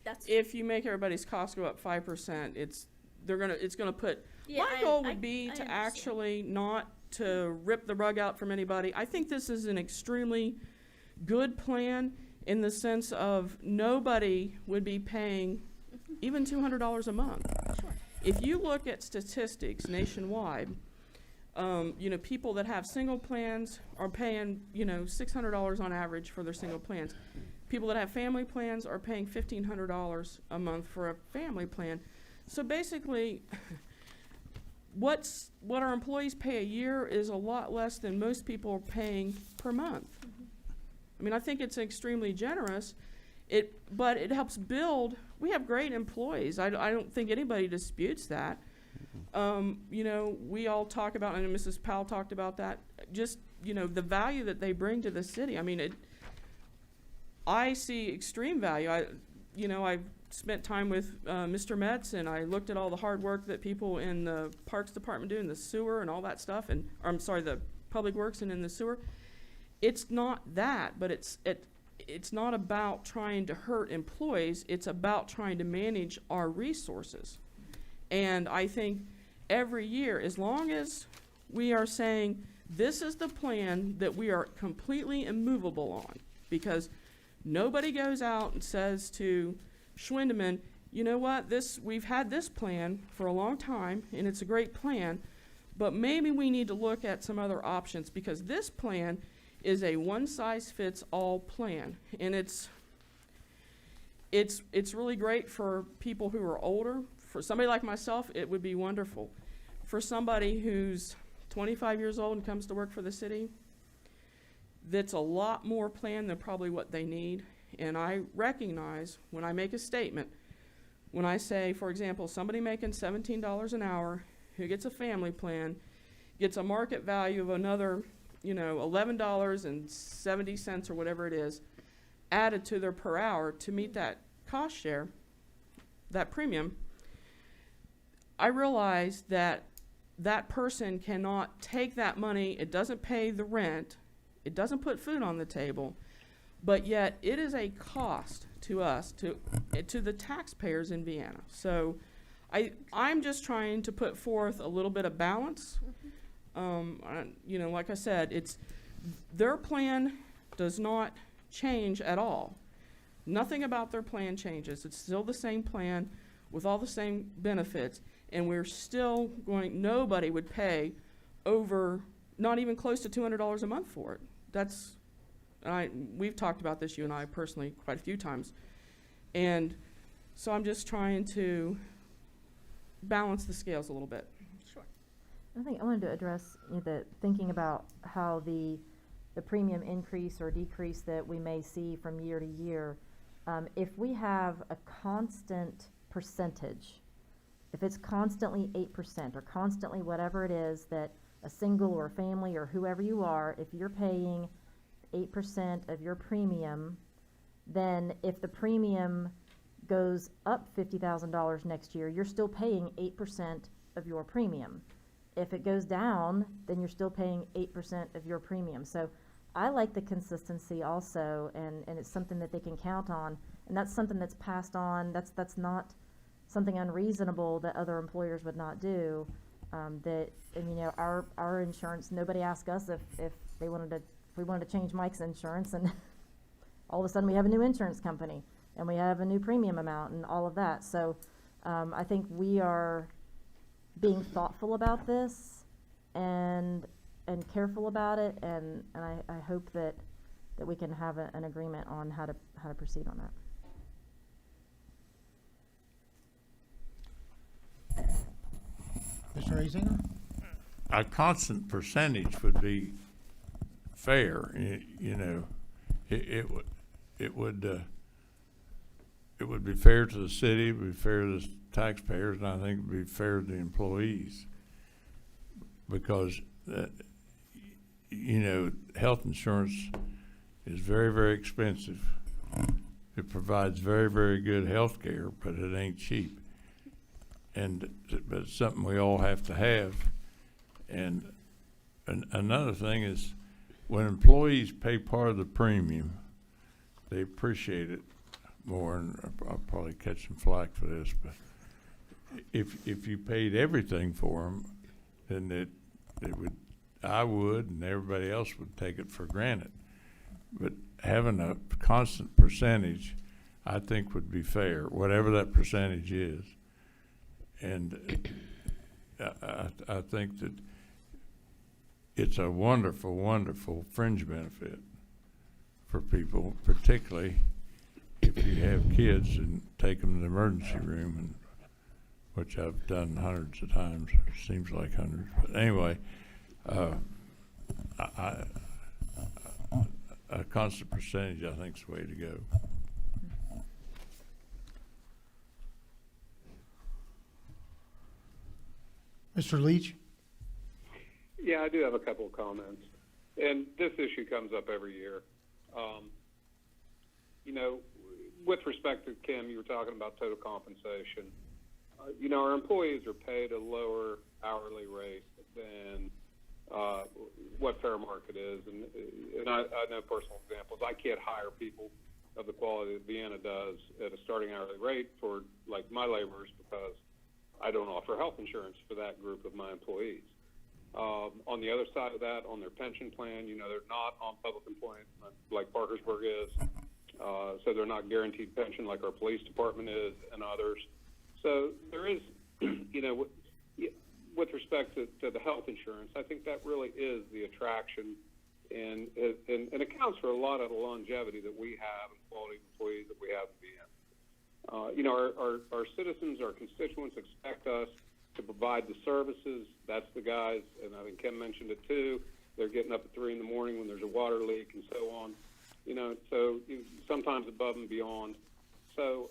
That's, if you make everybody's costs go up 5%, it's gonna put, yeah, my goal would be to understand. actually not to rip the rug out from anybody. I think this is an extremely good plan in the sense of nobody would be paying even $200 a month. Sure. If you look at statistics nationwide, people that have single plans are paying, $600 on average for their single plans. People that have family plans are paying $1,500 a month for a family plan. So basically, what our employees pay a year is a lot less than most people are paying per month. I mean, I think it's extremely generous. But it helps build. We have great employees. I don't think anybody disputes that. We all talk about, and Mrs. Powell talked about that, just, the value that they bring to the city. I mean, I see extreme value. I've spent time with Mr. Metz, and I looked at all the hard work that people in the Parks Department do, in the sewer and all that stuff, the Public Works and in the sewer. It's not that, but it's not about trying to hurt employees. It's about trying to manage our resources. And I think every year, as long as we are saying this is the plan that we are completely immovable on, because nobody goes out and says to Schwindeman, you know what, we've had this plan for a long time, and it's a great plan, but maybe we need to look at some other options, because this plan is a one-size-fits-all plan, and it's really great for people who are older. For somebody like myself, it would be wonderful. For somebody who's 25 years old and comes to work for the city, that's a lot more plan than probably what they need. And I recognize when I make a statement, when I say, for example, somebody making $17 an hour who gets a family plan gets a market value of another $11.70 or whatever it is added to their per hour to meet that cost share, that premium, I realize that that person cannot take that money. It doesn't pay the rent. It doesn't put food on the table, but yet it is a cost to us, to the taxpayers in Vienna. So I'm just trying to put forth a little bit of balance. Like I said, their plan does not change at all. Nothing about their plan changes. It's still the same plan with all the same benefits, and we're still nobody would pay over, not even close to $200 a month for it. We've talked about this, you and I personally, quite a few times. And so I'm just trying to balance the scales a little bit. Sure. I think I wanted to address thinking about how the premium increase or decrease that we may see from year to year. If we have a constant percentage, if it's constantly 8% or constantly whatever it is that a single or a family or whoever you are, if you're paying 8% of your premium, then if the premium goes up $50,000 next year, you're still paying 8% of your premium. If it goes down, then you're still paying 8% of your premium. So I like the consistency also, and it's something that they can count on, and that's something that's passed on. That's not something unreasonable that other employers would not do. Our insurance, nobody asked us if we wanted to change Mike's insurance, and all of a sudden we have a new insurance company and we have a new premium amount and all of that. So I think we are being thoughtful about this, and and careful about it, and I hope that we can have an agreement on how to proceed on that. Mr. Azinger? A constant percentage would be fair, you know. It would be fair to the city, it would be fair to the taxpayers, and I think it would be fair to the employees. Because, you know, health insurance is very, very expensive. It provides very, very good health care, but it ain't cheap. But it's something we all have to have. And another thing is, when employees pay part of the premium, they appreciate it more, and I'll probably catch some flack for this, but if you paid everything for them, then I would, and everybody else would take it for granted. But having a constant percentage, I think, would be fair, whatever that percentage is. And I think that it's a wonderful, wonderful fringe benefit for people, particularly if you have kids and take them to the emergency room, and which I've done hundreds of times. It seems like hundreds, but anyway, a constant percentage, I think, is the way to go. Mr. Leach? Yeah, I do have a couple of comments. And this issue comes up every year. You know, with respect to Kim, you were talking about total compensation. You know, our employees are paid a lower hourly rate than what fair market is. And I know personal examples. I can't hire people of the quality that Vienna does at a starting hourly rate for, like, my laborers, because I don't offer health insurance for that group of my employees. On the other side of that, on their pension plan, you know, they're not on public employment like Parkersburg is, so they're not guaranteed pension like our police department is and others. So there is, you know, with respect to the health insurance, I think that really is the attraction and accounts for a lot of the longevity that we have and quality of employees that we have in Vienna. You know, our citizens, our constituents expect us to provide the services. That's the guys, and I think Kim mentioned it too. They're getting up at 3 in the morning when there's a water leak and so on. You know, so sometimes above and beyond. So,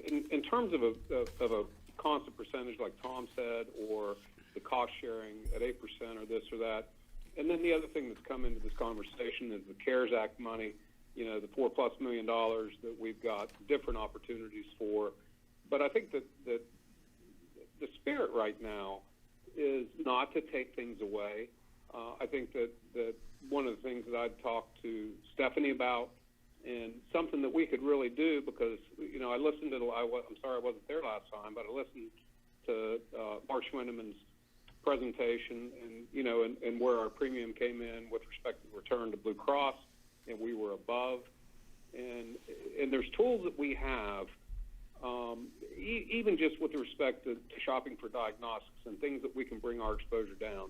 in terms of a constant percentage, like Tom said, or the cost sharing at 8% or this or that, and then the other thing that's come into this conversation is the CARES Act money. You know, the $4+ million that we've got different opportunities for. But I think that the spirit right now is not to take things away. I think that one of the things that I'd talked to Stephanie about, and something that we could really do, because, you know, I listened to I'm sorry I wasn't there last time, but I listened to Mark Schwindeman's presentation, and, you know, and where our premium came in with respect to the return to Blue Cross, and we were above. And there's tools that we have, even just with respect to shopping for diagnostics and things that we can bring our exposure down.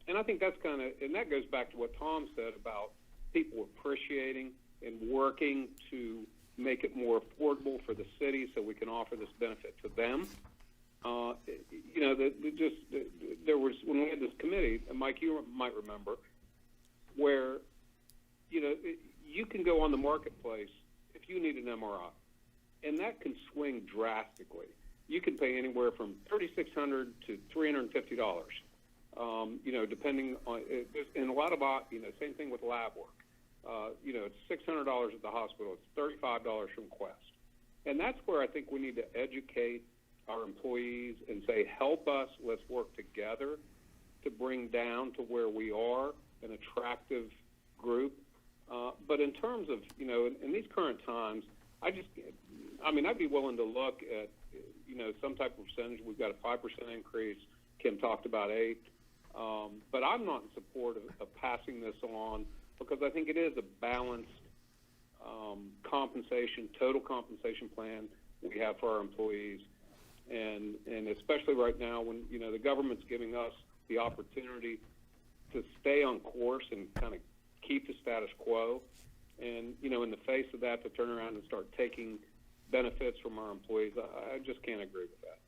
And I think that's and that goes back to what Tom said about people appreciating and working to make it more affordable for the city so we can offer this benefit to them. You know, there was, when we had this committee, and Mike, you might remember, where, you know, you can go on the marketplace if you need an MRI, and that can swing drastically. You can pay anywhere from $3,600 to $350. You know, depending on, and a lot of, you know, same thing with lab work. You know, it's $600 at the hospital. It's $35 from Quest. And that's where I think we need to educate our employees and say, help us, let's work together to bring down to where we are an attractive group. But in terms of, you know, in these current times, I'd be willing to look at, you know, some type of percentage. We've got a 5% increase. Kim talked about 8%. But I'm not in support of passing this on, because I think it is a balanced total compensation plan we have for our employees. And especially right now when, you know, the government's giving us the opportunity to stay on course and kind of keep the status quo. And, you know, in the face of that, to turn around and start taking benefits from our employees, I just can't agree with that.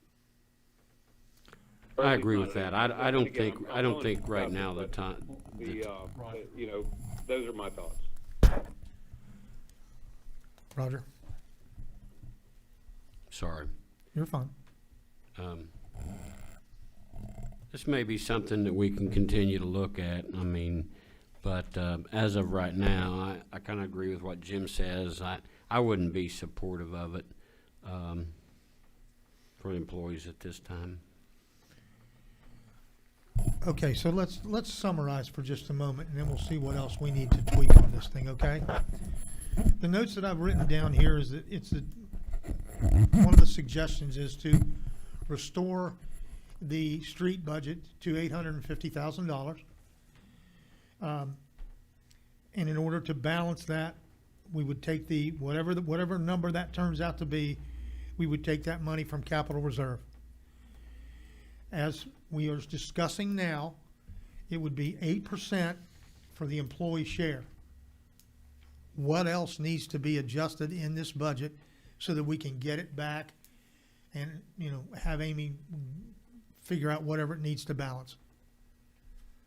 Or I at least agree not with that. yet. I don't Again, think, I'm I don't willing think to right discuss now it, the but time, you know, those are my thoughts. Roger, sorry. you're fine. This may be something that we can continue to look at, I mean, but as of right now, I kind of agree with what Jim says. I wouldn't be supportive of it for employees at this time. Okay, so let's summarize for just a moment, and then we'll see what else we need to tweak on this thing, okay? The notes that I've written down here is that one of the suggestions is to restore the street budget to $850,000. And in order to balance that, we would take whatever number that turns out to be, we would take that money from capital reserve. As we are discussing now, it would be 8% for the employee share. What else needs to be adjusted in this budget so that we can get it back and, you know, have Amy figure out whatever it needs to balance?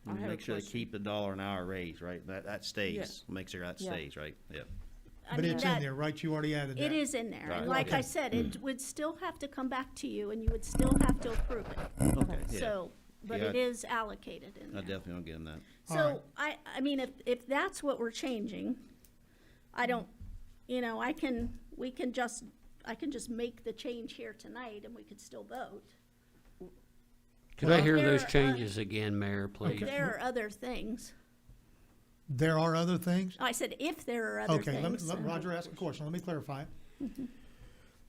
I have a Make sure they question. keep the dollar an hour raise, right? That stays. Yeah. Make sure that Yeah. stays, right? Yep. I But mean, it's that- in there, right? You already added that. It is in there, Right. and like Okay. I said, it would still have to come back to you, and you would still have to approve it. Okay, yeah. So, but Yeah. it is allocated in I there. definitely want to get them that. So, I mean, if that's what we're changing, I don't, you know, I can just make the change here tonight, and we could still vote. Could I hear There those are- changes again, Mayor, please? There are other things. There are other things? I said if there are other Okay, things. let Roger ask a question. Let me clarify it.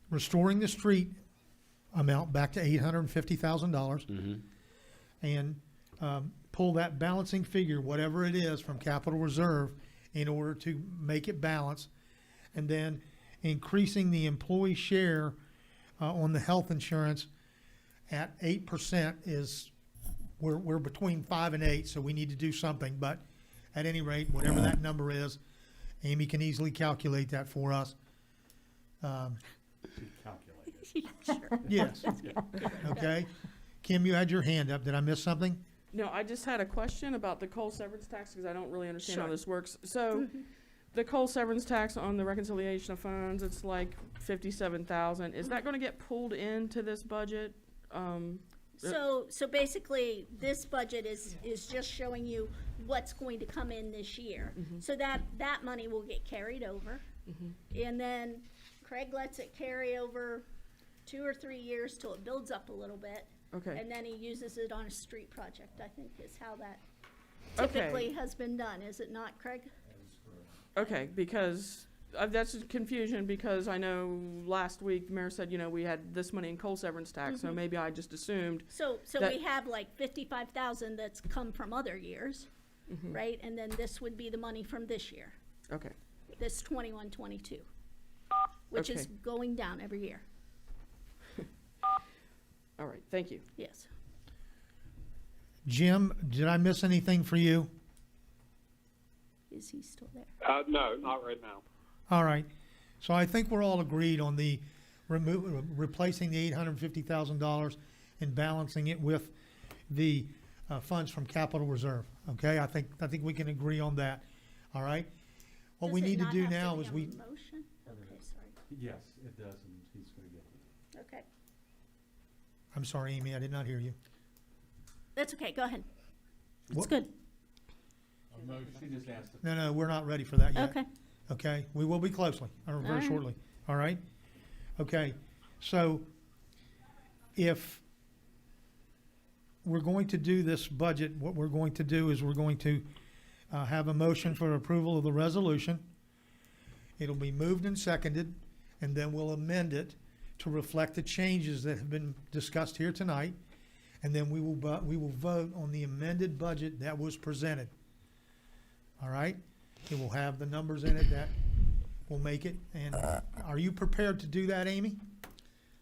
Restoring the street amount back to $850,000 and pull that balancing figure, whatever it is, from capital reserve in order to make it balance. And then increasing the employee share on the health insurance at 8% is, we're between 5 and 8, so we need to do something. But at any rate, whatever that number is, Amy can easily calculate that for us. Sure. Yes. Okay. Kim, you had your hand up. Did I miss something? No, I just had a question about the coal severance tax, because I don't really understand how Sure. this works. So, the coal severance tax on the reconciliation of funds, it's like 57,000. Is that gonna get pulled into this budget? So basically, this budget is just showing you what's going to come in this year. So that money will get carried over. And then Craig lets it carry over 2 or 3 years till it builds up a little bit. Okay. And then he uses it on a street project, I think is how that Okay. typically has been done, is it not, Craig? Okay, because that's a confusion, because I know last week the mayor said, you know, we had this money in coal severance tax, so maybe I just assumed. So That- we have like 55,000 that's come from other years, right? And then this would be the money from this year, Okay, this 21-22, which is Okay. going down every year, all right, thank you. yes. Jim, did I miss anything for you? Is he still there? No, not right now. All right. So I think we're all agreed on the replacing the $850,000 and balancing it with the funds from capital reserve. Okay, I think we can agree on that. All right. What we Does it need to not do have now be is on we. the motion? Okay, sorry. Yes, it does, and he's gonna get it. Okay, I'm sorry, Amy, I did not hear you. that's okay, go ahead. It's What- good, She just asked if No, we're not ready for that yet. okay. Okay, we will be closely, or All very right. shortly. All right. Okay. So, if we're going to do this budget, what we're going to do is we're going to have a motion for approval of the resolution. It'll be moved and seconded, and then we'll amend it to reflect the changes that have been discussed here tonight. And then we will vote on the amended budget that was presented. All right? It will have the numbers in it that will make it. And are you prepared to do that, Amy?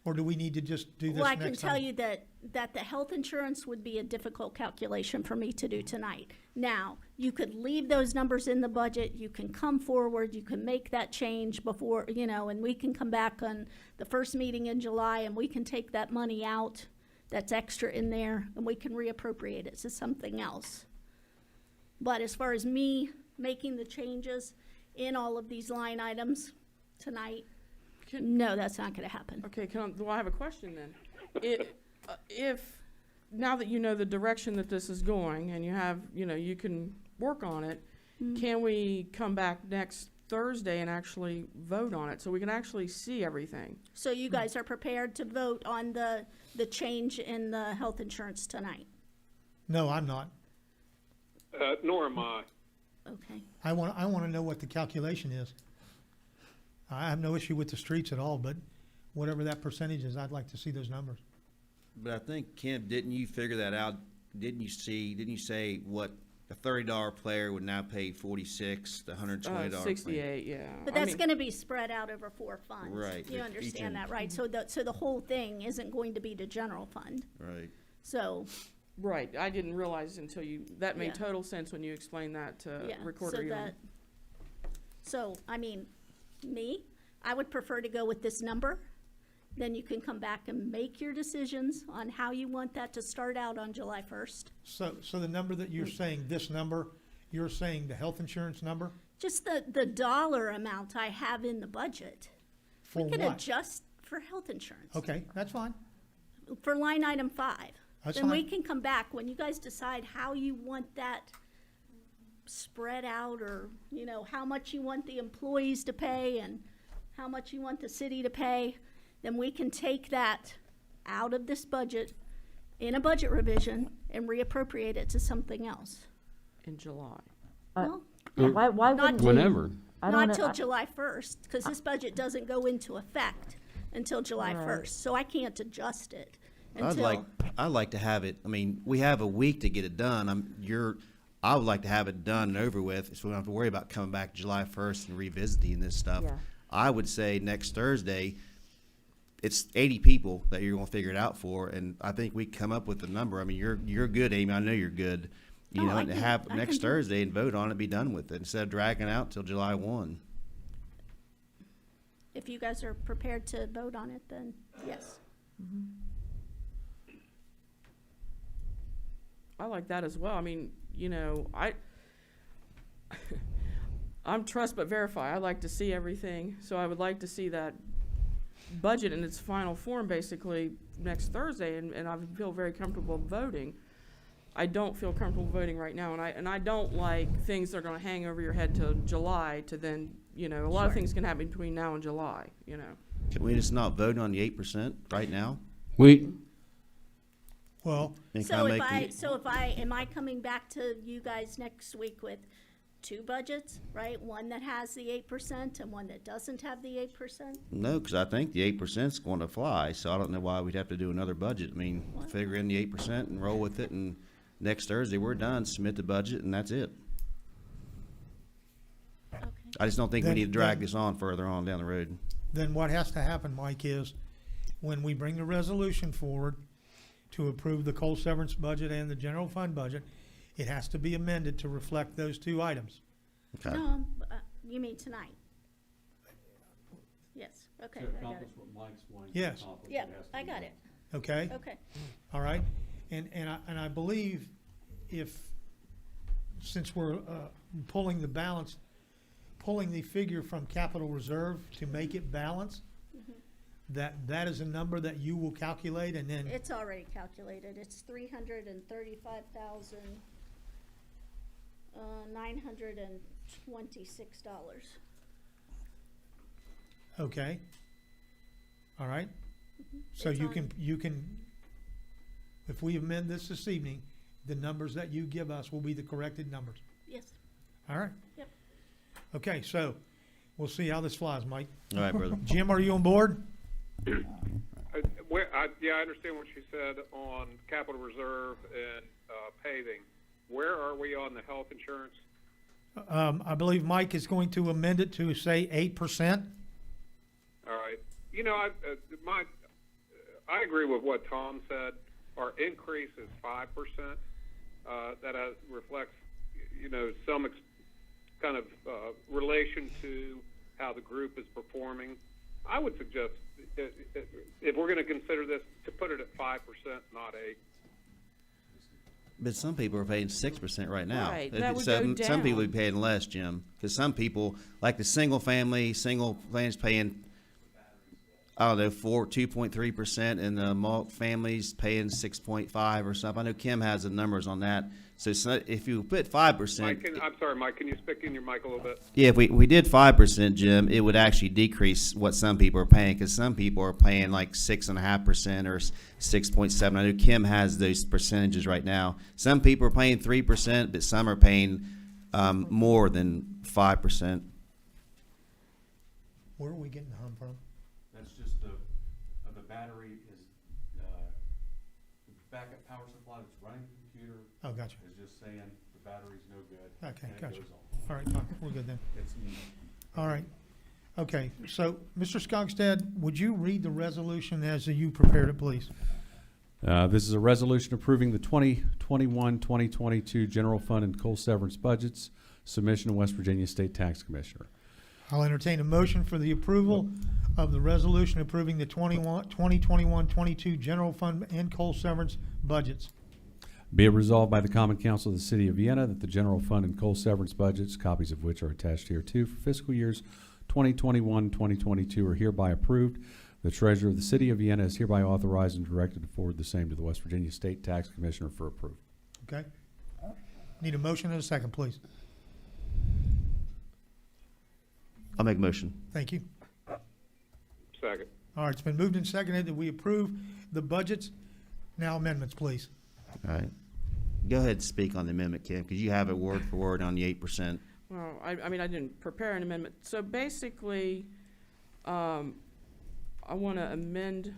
Or do we need to just do this Well, I next can time? tell you that the health insurance would be a difficult calculation for me to do tonight. Now, you could leave those numbers in the budget, you can come forward, you can make that change before, and we can come back on the first meeting in July and we can take that money out that's extra in there and we can reappropriate it to something else. But as far as me making the changes in all of these line items tonight, no, that's not gonna happen. Okay, well, I have a question then. If, now that you know the direction that this is going and you have, you can work on it, can we come back next Thursday and actually vote on it so we can actually see everything? So you guys are prepared to vote on the change in the health insurance tonight? No, I'm not. Nor am I. Okay. I want to know what the calculation is. I have no issue with the streets at all, but whatever that percentage is, I'd like to see those numbers. But I think, Kim, didn't you figure that out? Didn't you say what a $30 player would now pay 46, the $120 player? 68, yeah. But that's gonna be spread out over 4 funds. Right. You Each understand in- that, right? So the whole thing isn't going to be the general fund. Right. So, Right, I didn't realize until that made Yeah. total sense when you explained that to yeah, Recorder so Young. I mean, I would prefer to go with this number. Then you can come back and make your decisions on how you want that to start out on July 1st. So the number that you're saying, this number, you're saying the health insurance number? Just the dollar amount I have in the budget. For We can what? adjust for health insurance. Okay, that's fine. For line item 5. That's Then we fine. can come back when you guys decide how you want that spread out, or, how much you want the employees to pay and how much you want the city to pay. Then we can take that out of this budget in a budget revision and reappropriate it to something else. In July. Well, Why Not wouldn't we? Whenever. I not don't till know. July 1st, because this budget doesn't go into effect until July Right. 1st. So I can't adjust it I'd until. like to have it, we have a week to get it done. I would like to have it done and over with, so we don't have to worry about coming back July 1st and revisiting this stuff. Yeah. I would say next Thursday, it's 80 people that you're gonna figure it out for, and I think we come up with the number. I mean, you're good, Amy, I know you're good. Oh, I And can- have I next can do it. Thursday and vote on it, be done with it, instead of dragging it out till July 1. If you guys are prepared to vote on it, then yes. I like that as well. I mean, I'm trust but verify. I like to see everything, so I would like to see that budget in its final form basically next Thursday, and I would feel very comfortable voting. I don't feel comfortable voting right now, and I don't like things that are gonna hang over your head till July to then, a lot of Sure. things can happen between now and July, Can we just not vote on the 8% right now? Well, And So kinda make am I coming back to you guys next week with 2 budgets, right? One that has the 8% and one that doesn't have the 8%? No, because I think the 8% is going to fly, so I don't know why we'd have to do another budget. Figure in the 8% and roll with it, and next Thursday, we're done, submit the budget, and that's it. Okay. I just don't think we Then- need to drag then- this on further on down the road. then what has to happen, Mike, is when we bring the resolution forward to approve the coal severance budget and the general fund budget, it has to be amended to reflect those 2 items. Okay. No, you mean tonight? Yes, okay, I got it. what Mike's wanting Yes. Yeah, I got it, Okay? okay. All right? And I believe since we're pulling the figure from capital reserve to make it balance, that is a number that you will calculate, and then, It's already calculated, it's $335,000, $926. okay? All right? So It's you on- can, if we amend this evening, the numbers that you give us will be the corrected numbers. Yes, All right? Yep. Okay, so we'll see how this flies, Mike. All right, brother. Jim, are you on board? I understand what she said on capital reserve and paving. Where are we on the health insurance? I believe Mike is going to amend it to say 8%. All right. I agree with what Tom said. Our increase is 5%. That reflects, some kind of relation to how the group is performing. I would suggest, if we're going to consider this, to put it at 5%, not 8%. But some people are paying 6% right now. Right, that would go Some people down. are paying less, Jim, because some people, like the single families paying, I don't know, 2.3%, and the families paying 6.5 or something. I know Kim has the numbers on that. So if you put 5%, I'm sorry, Mike, can you speak in your mic a little bit? yeah, if we did 5%, Jim, it would actually decrease what some people are paying, because some people are paying like 6.5% or 6.7. I know Kim has those percentages right now. Some people are paying 3%, but some are paying more than 5%. Where are we getting the hum from? That's just the battery is, the backup power supply that's running the computer Oh, gotcha. is just saying the battery's no good. Okay, and it gotcha. goes on. All right, fine, we're good then. It's, All right. Okay, so, Mr. Skogstad, would you read the resolution as you prepared it, please? This is a resolution approving the 2021-2022 general fund and coal severance budgets, submission to West Virginia State Tax Commissioner. I'll entertain a motion for the approval of the resolution approving the 2021-22 general fund and coal severance budgets. Be it resolved by the Common Council of the City of Vienna that the general fund and coal severance budgets, copies of which are attached here too, for fiscal years 2021-2022 are hereby approved. The Treasurer of the City of Vienna is hereby authorized and directed to forward the same to the West Virginia State Tax Commissioner for approval. Okay? Need a motion and a second, please. I'll make a motion. Thank you. Second. All right, it's been moved and seconded that we approve the budgets. Now amendments, please. All right. Go ahead and speak on the amendment, Kim, because you have it word for word on the 8%. Well, I mean, I didn't prepare an amendment. So basically, I want to amend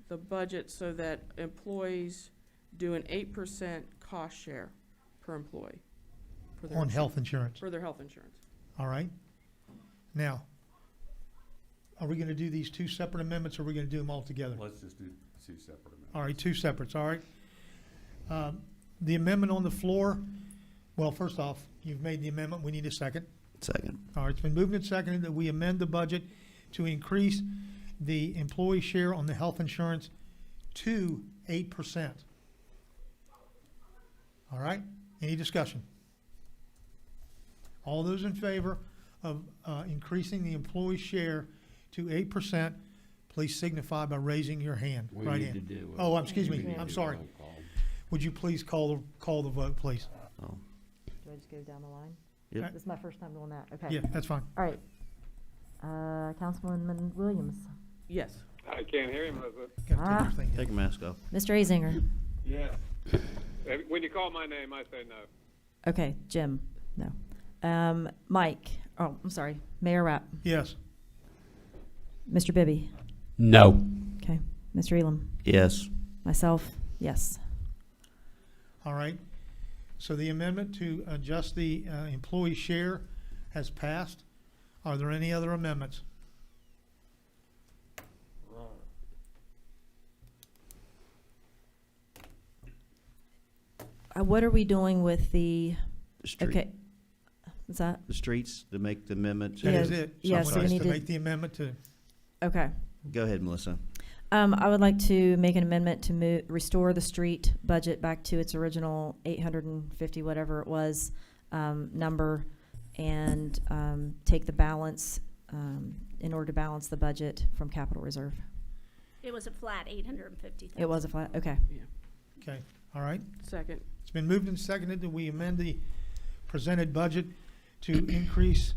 the budget so that employees do an 8% cost share per employee. For their On health insurance. For their health insurance. All right? Now, are we going to do these two separate amendments, or are we going to do them all together? Let's just do two separate amendments. All right, two separates, all right. The amendment on the floor, well, first off, you've made the amendment, we need a second. Second. All right, it's been moved and seconded that we amend the budget to increase the employee share on the health insurance to 8%. All right, any discussion? All those in favor of increasing the employee share to 8%, please signify by raising your hand. We Right need hand. to do. Oh, excuse me, we need to I'm do a sorry. roll call. Would you please call the vote, please? Oh. Do I just go down the line? Yep. This is my first time doing that, okay. Yeah, that's fine. All right. Councilwoman Williams. Yes. I can't hear him, Elizabeth. Gotta take Ah. your thing down. Take your mask off. Mr. Azinger. Yeah. When you call my name, I say no. Okay, Jim, no. Mike, oh, I'm sorry, Mayor Rapp. Yes. Mr. Bibby. No. Okay. Mr. Elam. Yes. Myself, yes. All right. So the amendment to adjust the employee share has passed. Are there any other amendments? What are we doing with the, The street. okay, what's that? The streets to make the amendment. That Yeah. is it. Yeah, so Someone we has need to to- make the amendment to, Okay. Go ahead, Melissa. I would like to make an amendment to restore the street budget back to its original 850, whatever it was, number, and take the balance, in order to balance the budget from capital reserve. It was a flat 850,000. It was a flat, okay. okay, all right. Second. It's been moved and seconded that we amend the presented budget to increase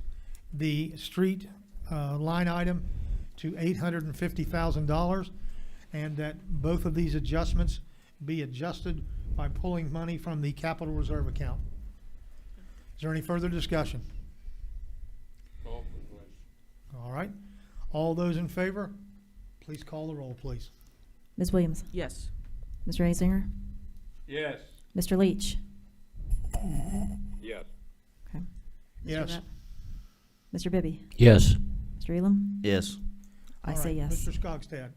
the street line item to $850,000, and that both of these adjustments be adjusted by pulling money from the capital reserve account. Is there any further discussion? Call for the question. All right. All those in favor, please call the roll, please. Ms. Williams? Yes. Mr. Azinger? Yes. Mr. Leach? Yes. Okay. Mr. Yes. Rapp? Mr. Bibby? Yes. Mr. Elam? Yes. I All say right, yes. Mr. Skogstad.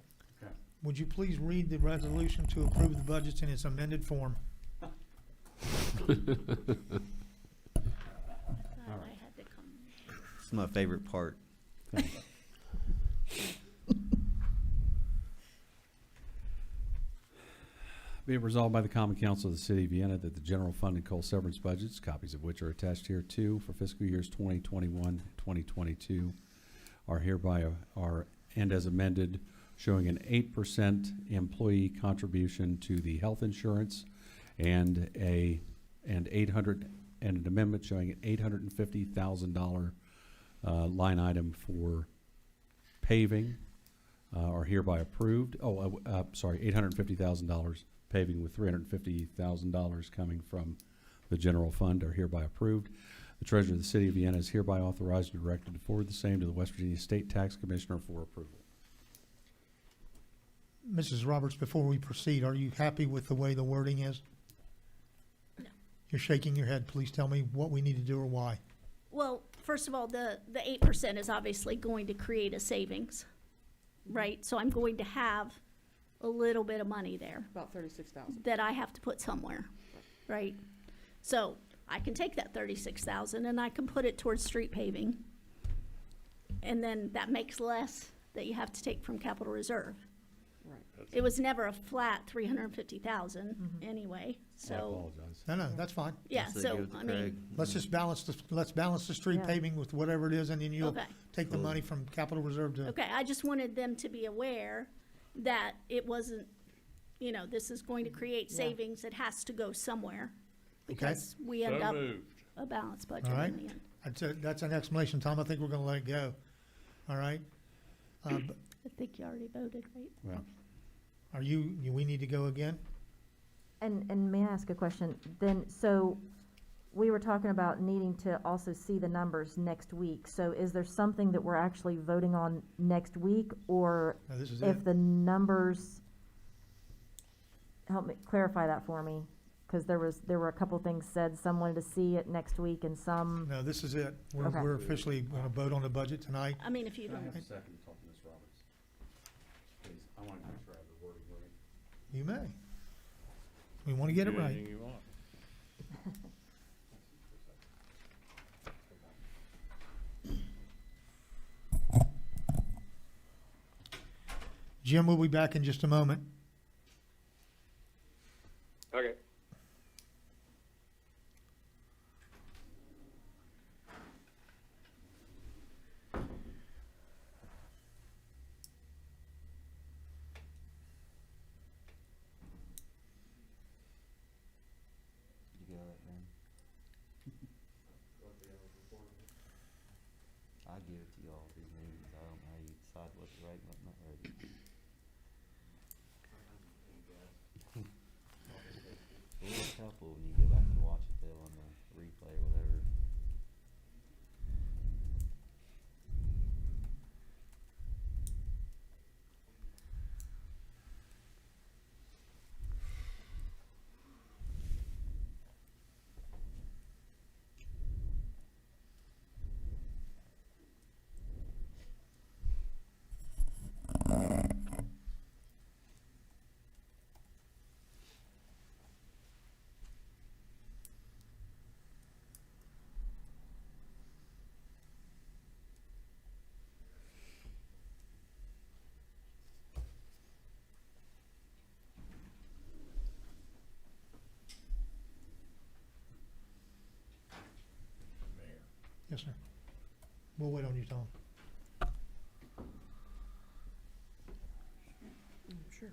Okay. would you please read the resolution to approve the budgets in its amended form? I had to come. It's my favorite part. Be it resolved by the Common Council of the City of Vienna that the general fund and coal severance budgets, copies of which are attached here too for fiscal years 2021, 2022, are hereby and as amended, showing an 8% employee contribution to the health insurance and an amendment showing an $850,000 line item for paving are hereby approved. Sorry, $850,000 paving with $350,000 coming from the general fund are hereby approved. The treasurer of the city of Vienna is hereby authorized and directed to forward the same to the West Virginia State Tax Commissioner for approval. Mrs. Roberts, before we proceed, are you happy with the way the wording is? No. You're shaking your head. Please tell me what we need to do or why. Well, first of all, the 8% is obviously going to create a savings, right? So I'm going to have a little bit of money there About 36,000. that I have to put somewhere, right? So I can take that 36,000 and I can put it towards street paving. And then that makes less that you have to take from capital reserve. Right. It was never a flat 350,000 anyway, I so, apologize. No, that's fine. yeah, That's it, so, give it to I mean, Craig. Let's balance the street Yeah. paving with whatever it is, and then you'll okay. take the money from capital reserve to. Okay, I just wanted them to be aware that it wasn't, this is going to create Yeah. savings, it has to go somewhere. Because we end So up moved. a balanced budget All right. in the end. That's an explanation, Tom. I think we're gonna let it go. All right? But I think you already voted, right? Well, we need to go again? And may I ask a question? Then, so we were talking about needing to also see the numbers next week. So is there something that we're actually voting on next week? Or No, this is if it. the numbers, help me clarify that for me? Because there were a couple things said, some wanted to see it next week and some, No, this is it. Okay. We're officially gonna vote on the budget tonight. I mean, if you can I don't, have a second to talk to Ms. Roberts? Please, I want to make sure I have the wording right. You may. We wanna get it right. Anything you want. Jim will be back in just a moment. Okay. You got it, man. I give it to you all these meetings. I don't know how you decide what's right and what's not right. Well, it's helpful when you go back and watch it though on the replay or whatever. Yes, sir. We'll wait on you, Tom. Sure.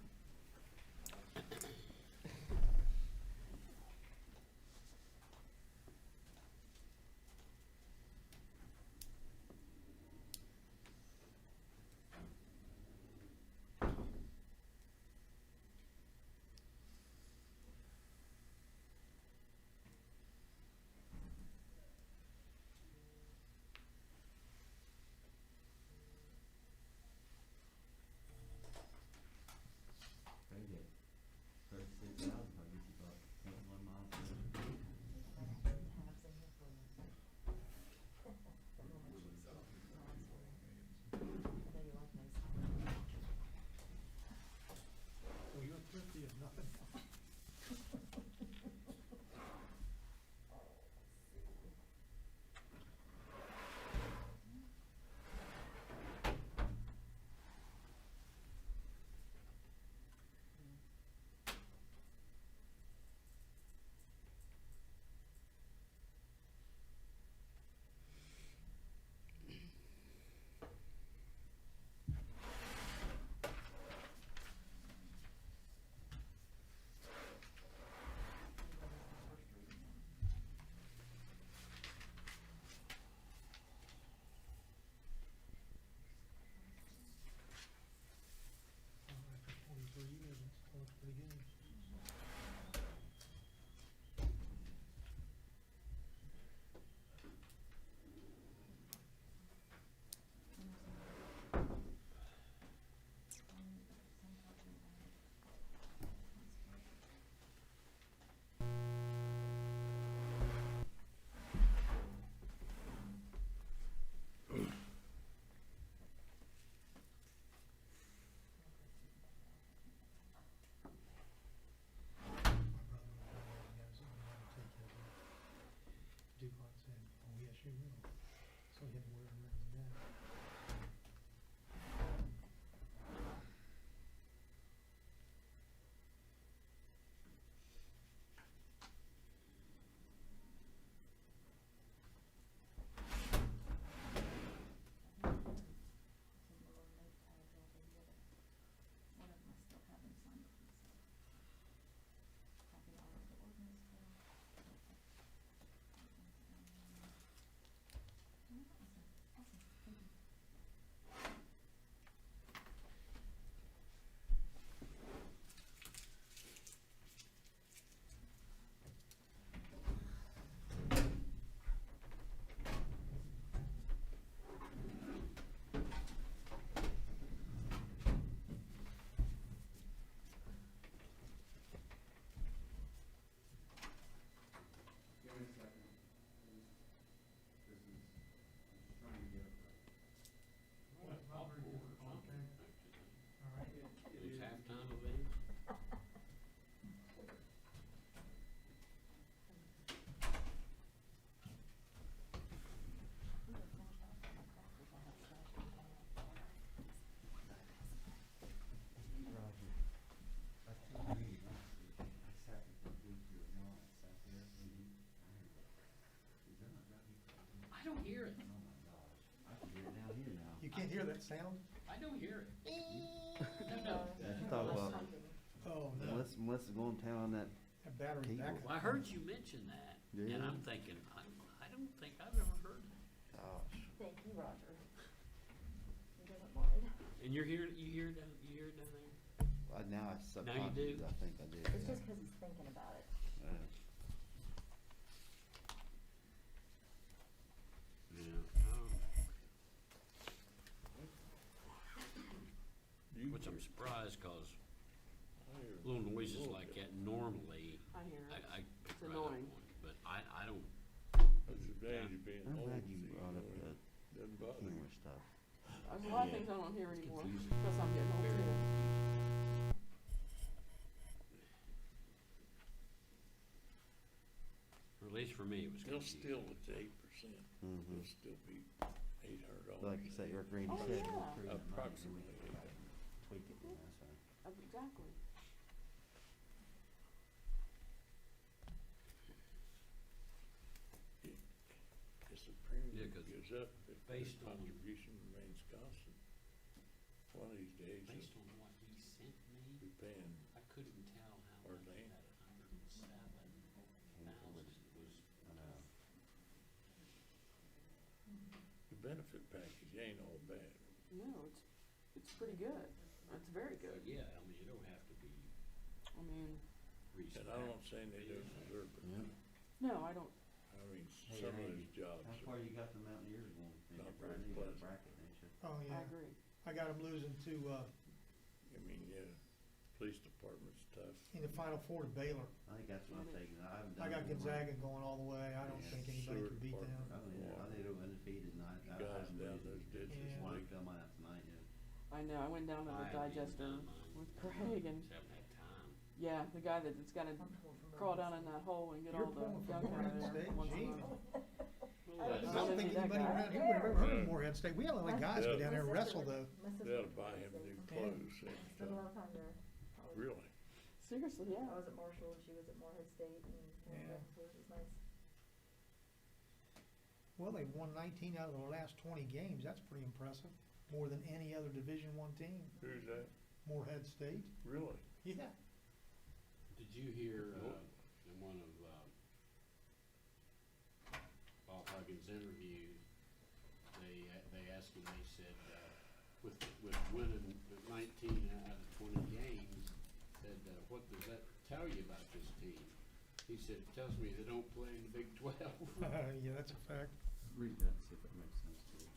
that sound? I don't hear it. Let's talk about Oh, no, Melissa's going to town on that. that battery Cable. backup. Well, I heard you mention that, Yeah. and I'm thinking, I don't think I've ever heard that. Gosh. Thank you, Roger. He doesn't mind. And you hear it down there? Now I do? subconsciously, I think I do. It's yeah. just 'cause he's thinking about it. Yeah. Which I'm surprised, cause little noises like that normally, I hear it. I pick It's right up on, annoying. but I don't. That's the advantage of being I'm old. glad you brought up the Doesn't bother me. camera stuff. There's a lot of Yeah. things I don't hear anymore, confusing. because I'm getting old Very too. Or at least for me, it was They'll confusing. still, it's 8%. Mhm. It'll still be $800. Like you say, Rick Randy Oh, said. yeah. we're pretty Approximately. nice, and we can tweak it, you know, so. Exactly. If the premium Yeah, 'cause goes up, if the based on- contribution remains constant, one of these days, Based on what he sent me, you'll be paying I couldn't tell how Or much they- that 107,000 was. I know. the benefit package ain't all bad. No, it's pretty good. It's very But good. yeah, I mean, you don't have to be I mean, And I'm not saying they don't deserve it. Yeah. no, I don't, I mean, Hey, some of Randy, those jobs How are far you got the Mountaineers going? Not You're very brand new, you got a pleasant. bracket, ain't you? Oh, I yeah. agree. I got them losing to, I mean, yeah, police department's tough. in the Final Four to Baylor. I think that's what I'm taking. I haven't done I got it before. Gonzaga going all the way. I don't Yeah. think anybody Sewer can beat them. department. I think they're undefeated, and I You guys haven't down really- those ditches, Yeah. Wanna like, fill mine out tonight, yeah. I know, I went down to the I haven't even digester done mine. with Craig and, Just haven't had time. yeah, the guy that's gotta crawl down in that hole and get You're all the pulling from gunk out Morehead of there State? once a Gee. month. I don't Wanna think be that anybody guy. around here would have ever heard of Morehead State. We had a lot of guys go Yeah. down there and wrestle though. they ought to buy him new clothes and Spent a stuff. lot of time there. Really? Seriously, yeah. I was at Marshall and she was at Morehead State and Yeah. it was nice. Well, they've won 19 out of their last 20 games. That's pretty impressive. More than any other Division I team. Who's that? Morehead State. Really? Yeah. Did you hear, in one of, Bob Huggins' interview, they asked him, they said, with winning 19 out of 20 games, said, what does that tell you about this team? He said, it tells me they don't play in the Big 12. Yeah, that's a fact. Read that, see if that makes sense to you.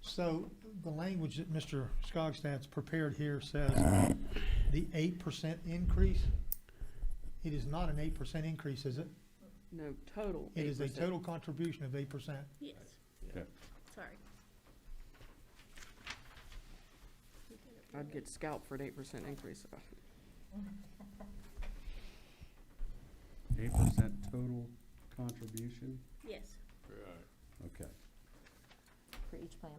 So the language that Mr. Skogstad's prepared here says the 8% increase. It is not an 8% increase, is it? No, total. It is a 8%. total contribution of 8%. Yes, Okay. sorry. I'd get scalped for an 8% increase. 8% total contribution, Yes, Right. okay, For each plan.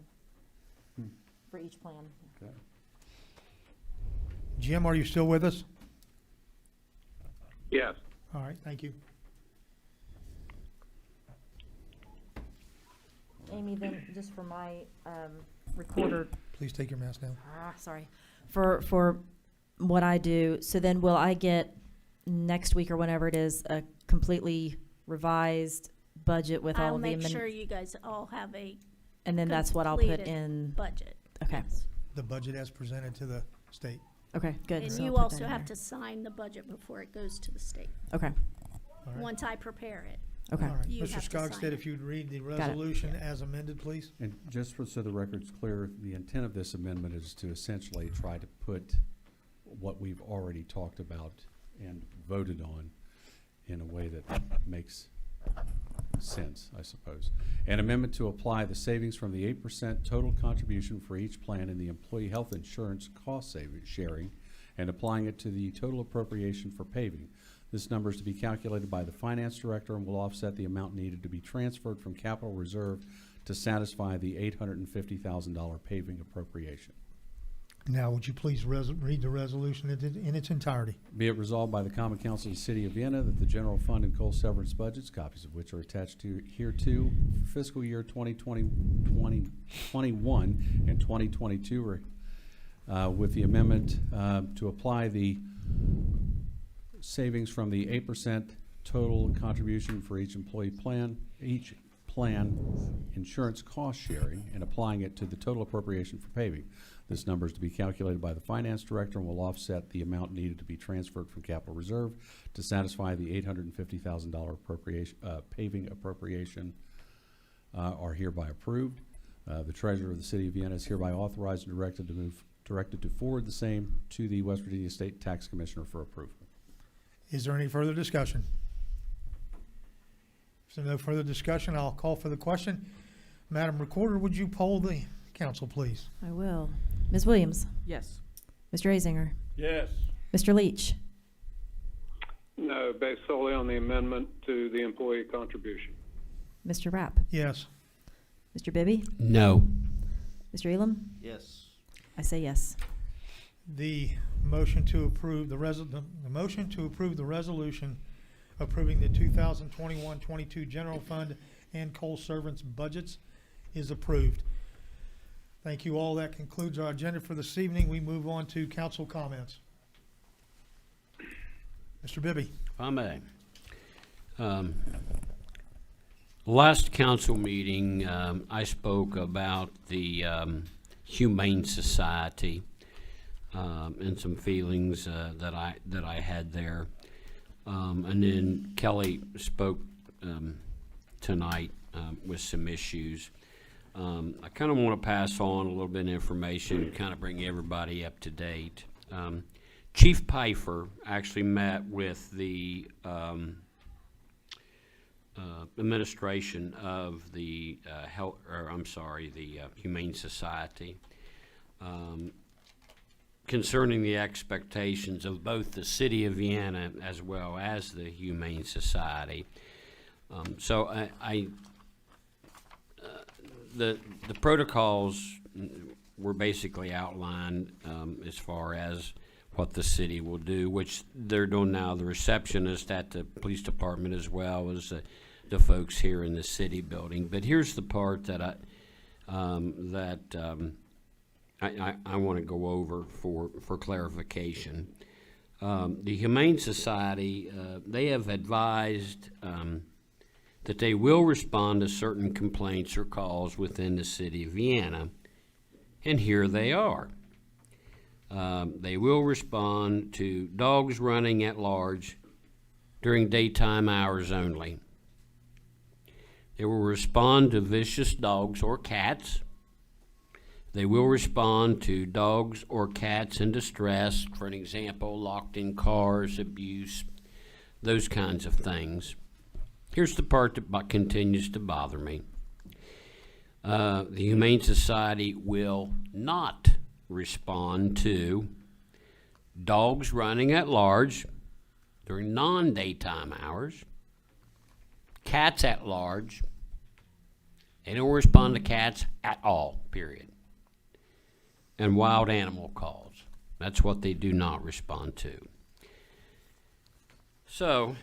Hmm. For each plan. okay. Jim, are you still with us? Yes. All right, thank you. Amy, then, just for my, recorder, Please take your mask down. sorry, for what I do, so then will I get next week or whenever it is, a completely revised budget with all I'll of the make amendments? sure you guys all have a And then that's what I'll put completed in, budget. okay, Yes. The budget as presented to the state. okay, good. And So I'll you put also that in have there. to sign the budget before it goes to the state. Okay, All right. Once I prepare it. okay. All right. You Mr. have to sign Skogstad, it. if you'd read the it. resolution as amended, please. And just so the record's clear, the intent of this amendment is to essentially try to put what we've already talked about and voted on in a way that makes since, I suppose. An amendment to apply the savings from the 8% total contribution for each plan in the employee health insurance cost sharing and applying it to the total appropriation for paving. This number is to be calculated by the finance director and will offset the amount needed to be transferred from capital reserve to satisfy the $850,000 paving appropriation. Now, would you please read the resolution in its entirety? Be it resolved by the Common Council of the City of Vienna that the general fund and coal severance budgets, copies of which are attached to hereto for fiscal year 2021 and 2022 with the amendment to apply the savings from the 8% total contribution for each employee plan, each plan insurance cost sharing, and applying it to the total appropriation for paving. This number is to be calculated by the finance director and will offset the amount needed to be transferred from capital reserve to satisfy the $850,000 appropriation, paving appropriation are hereby approved. The treasurer of the City of Vienna is hereby authorized and directed to forward the same to the West Virginia State Tax Commissioner for approval. Is there any further discussion? If there's no further discussion, I'll call for the question. Madam Recorder, would you poll the council, please? I will. Ms. Williams? Yes. Mr. Azinger? Yes. Mr. Leach? No, based solely on the amendment to the employee contribution. Mr. Rapp? Yes. Mr. Bibby? No. Mr. Elam? Yes. I say yes. The motion to approve the motion to approve the resolution approving the 2021-22 general fund and coal servants budgets is approved. Thank you all. That concludes our agenda for this evening. We move on to council comments. Mr. Bibby. If I may. Last council meeting, I spoke about the Humane Society and some feelings that I had there. And then Kelly spoke tonight with some issues. I kind of want to pass on a little bit of information, kind of bring everybody up to date. Chief Pfeiffer actually met with the administration of the the Humane Society concerning the expectations of both the City of Vienna as well as the Humane Society. So the protocols were basically outlined as far as what the city will do, which they're doing now. The receptionist at the police department as well as the folks here in the city building. But here's the part that I want to go over for clarification. The Humane Society, they have advised that they will respond to certain complaints or calls within the City of Vienna, and here they are. They will respond to dogs running at large during daytime hours only. They will respond to vicious dogs or cats. They will respond to dogs or cats in distress, for an example, locked in cars, abuse, those kinds of things. Here's the part that continues to bother me. The Humane Society will not respond to dogs running at large during non-daytime hours, cats at large. They don't respond to cats at all, period. And wild animal calls. That's what they do not respond to. So,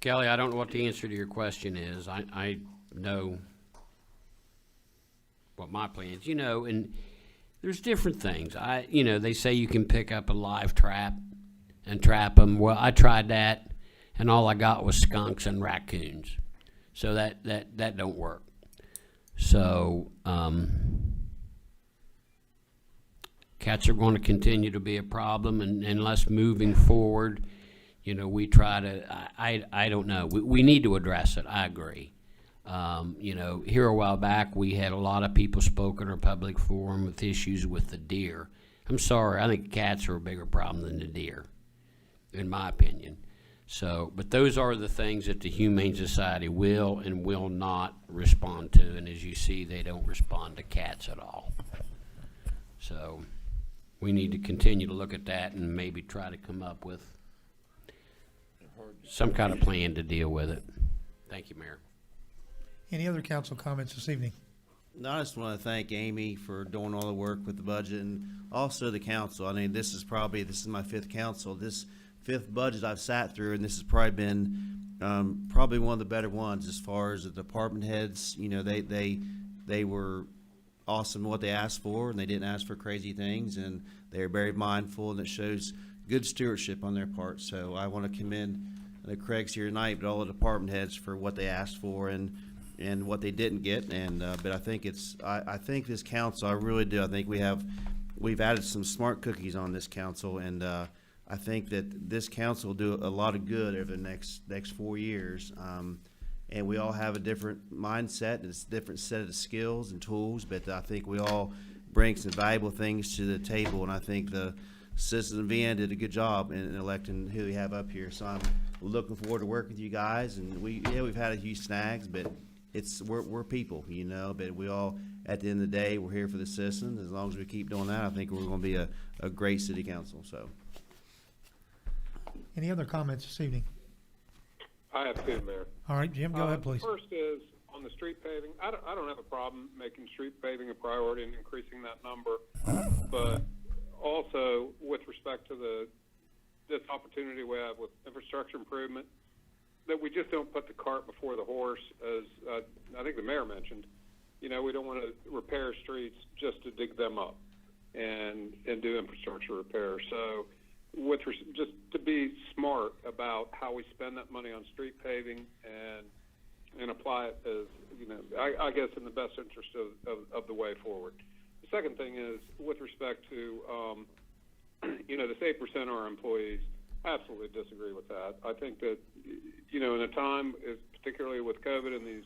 Kelly, I don't know what the answer to your question is. I know what my plans, and there's different things. They say you can pick up a live trap and trap them. Well, I tried that, and all I got was skunks and raccoons. So that don't work. So cats are going to continue to be a problem, and unless moving forward, we try to. I don't know. We need to address it. I agree. Here a while back, we had a lot of people spoke at our public forum with issues with the deer. I'm sorry. I think cats are a bigger problem than the deer. in my opinion. So, but those are the things that the Humane Society will and will not respond to, and as you see, they don't respond to cats at all. So, we need to continue to look at that and maybe try to come up with some kind of plan to deal with it. Thank you, Mayor. Any other council comments this evening? No, I just want to thank Amy for doing all the work with the budget and also the council. I mean, this is my fifth council, this fifth budget I've sat through, and this has probably been probably one of the better ones as far as the department heads. You know, they were awesome in what they asked for, and they didn't ask for crazy things, and they are very mindful, and it shows good stewardship on their part. So I want to commend Craig's here tonight, but all the department heads for what they asked for and what they didn't get. And but I think I think this council, I really do. I think we've added some smart cookies on this council, and I think that this council will do a lot of good over the next 4 years. And we all have a different mindset, and it's a different set of skills and tools, but I think we all bring some valuable things to the table, and I think the citizens of Vienna did a good job in electing who we have up here. So I'm looking forward to working with you guys, and we've had a few snags, but we're people, you know, but we all, at the end of the day, we're here for the citizens. As long as we keep doing that, I think we're going to be a great city council. So, Any other comments this evening? I have two, Mayor. All right, Jim, go ahead, please. First is on the street paving. I don't have a problem making street paving a priority and increasing that number, but also with respect to this opportunity we have with infrastructure improvement, that we just don't put the cart before the horse, as I think the mayor mentioned. You know, we don't want to repair streets just to dig them up and do infrastructure repair. So just to be smart about how we spend that money on street paving and apply it as, you know, I guess in the best interest of the way forward. The second thing is with respect to, you know, this 8% of our employees. I absolutely disagree with that. I think that, you know, in a time, particularly with COVID and these,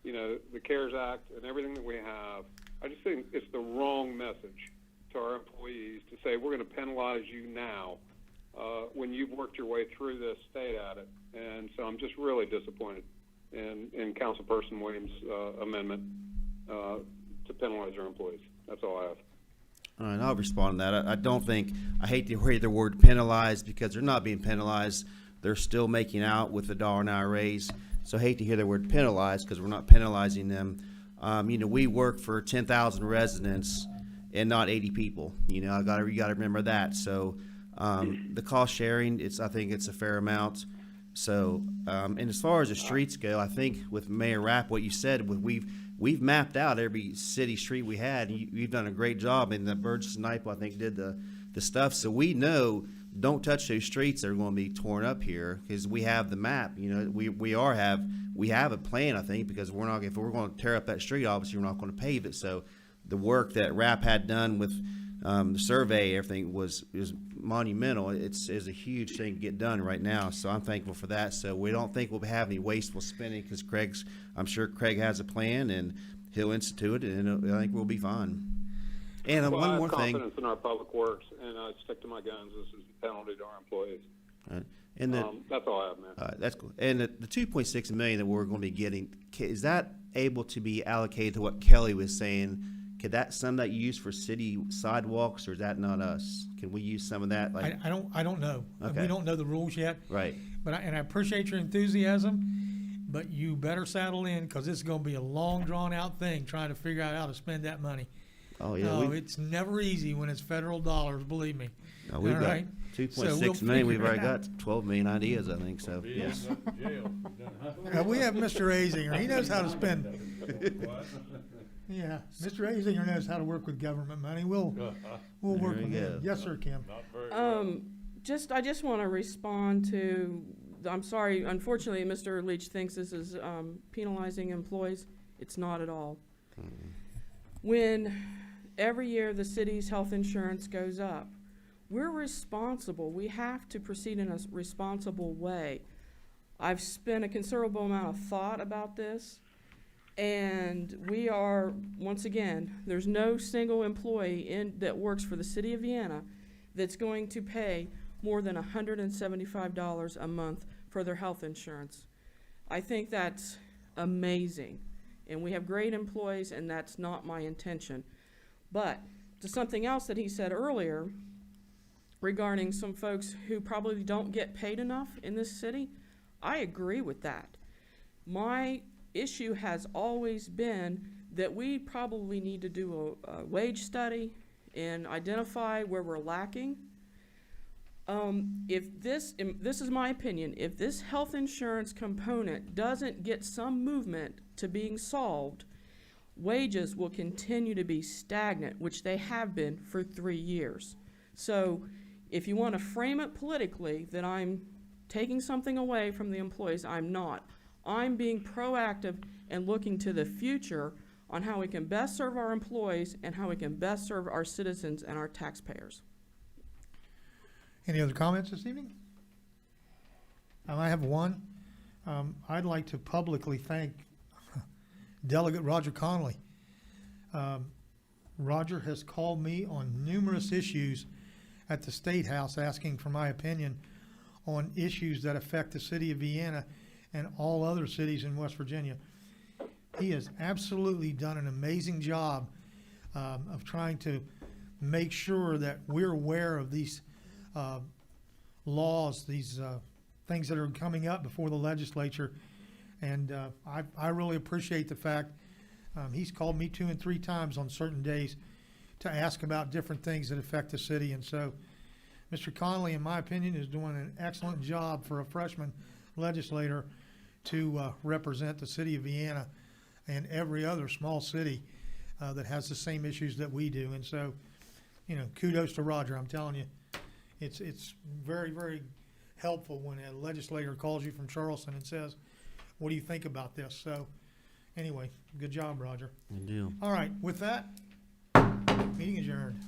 you know, the CARES Act and everything that we have, I just think it's the wrong message to our employees to say we're going to penalize you now when you've worked your way through this, stayed at it. And so I'm just really disappointed in Councilperson Williams' amendment to penalize our employees. That's all I have. all right, I'll respond to that. I hate to hear the word penalized because they're not being penalized. They're still making out with the $1 an hour raise. So I hate to hear the word penalized because we're not penalizing them. You know, we work for 10,000 residents and not 80 people. You know, you got to remember that. So the cost sharing, I think it's a fair amount. So and as far as the streets go, I think with Mayor Rapp, what you said, we've mapped out every city street we had. You've done a great job, and the Burgess and Nyepel, I think, did the stuff. So we know don't touch those streets that are going to be torn up here because we have the map. You know, we have a plan, I think, because if we're going to tear up that street, obviously we're not going to pave it. So the work that Rapp had done with the survey, everything was monumental. It's a huge thing to get done right now. So I'm thankful for that. So we don't think we'll have any wasteful spending because I'm sure Craig has a plan and he'll institute it, and I think we'll be fine. And well, one more thing. I have confidence in our public works, and I stick to my guns. This is the penalty to our employees. And that's all I have, man. That's cool. And the $2.6 million that we're going to be getting, is that able to be allocated to what Kelly was saying? Could some of that use for city sidewalks, or is that not us? Can we use some of that? Like, I don't know. Okay. We don't know the rules yet. Right. But I appreciate your enthusiasm, but you better saddle in because it's going to be a long, drawn-out thing trying to figure out how to spend that money. Oh, yeah. No, it's never easy when it's federal dollars, believe me. We've All got right? 2.6 million. We've already got 12 million ideas, I think. So, yes. We have Mr. Azinger. He knows how to spend it. Yeah, Mr. Azinger knows how to work with government money. We'll work with him. Yes, sir, Kim. I just want to respond to, I'm sorry, unfortunately, Mr. Leach thinks this is penalizing employees. It's not at all. When every year the city's health insurance goes up, we're responsible. We have to proceed in a responsible way. I've spent a considerable amount of thought about this. And we are, once again, there's no single employee that works for the city of Vienna that's going to pay more than $175 a month for their health insurance. I think that's amazing. And we have great employees, and that's not my intention. But to something else that he said earlier regarding some folks who probably don't get paid enough in this city, I agree with that. My issue has always been that we probably need to do a wage study and identify where we're lacking. If this is my opinion, if this health insurance component doesn't get some movement to being solved, wages will continue to be stagnant, which they have been for 3 years. So if you want to frame it politically that I'm taking something away from the employees, I'm not. I'm being proactive and looking to the future on how we can best serve our employees and how we can best serve our citizens and our taxpayers. Any other comments this evening? I have one. I'd like to publicly thank Delegate Roger Connolly. Roger has called me on numerous issues at the State House asking for my opinion on issues that affect the city of Vienna and all other cities in West Virginia. He has absolutely done an amazing job of trying to make sure that we're aware of these laws, these things that are coming up before the legislature. And I really appreciate the fact he's called me 2 and 3 times on certain days to ask about different things that affect the city. And so Mr. Connolly, in my opinion, is doing an excellent job for a freshman legislator to represent the city of Vienna and every other small city that has the same issues that we do. And so, you know, kudos to Roger. I'm telling you, it's very, very helpful when a legislator calls you from Charleston and says, what do you think about this? So anyway, good job, Roger. Good deal. All right, with that, meeting adjourned.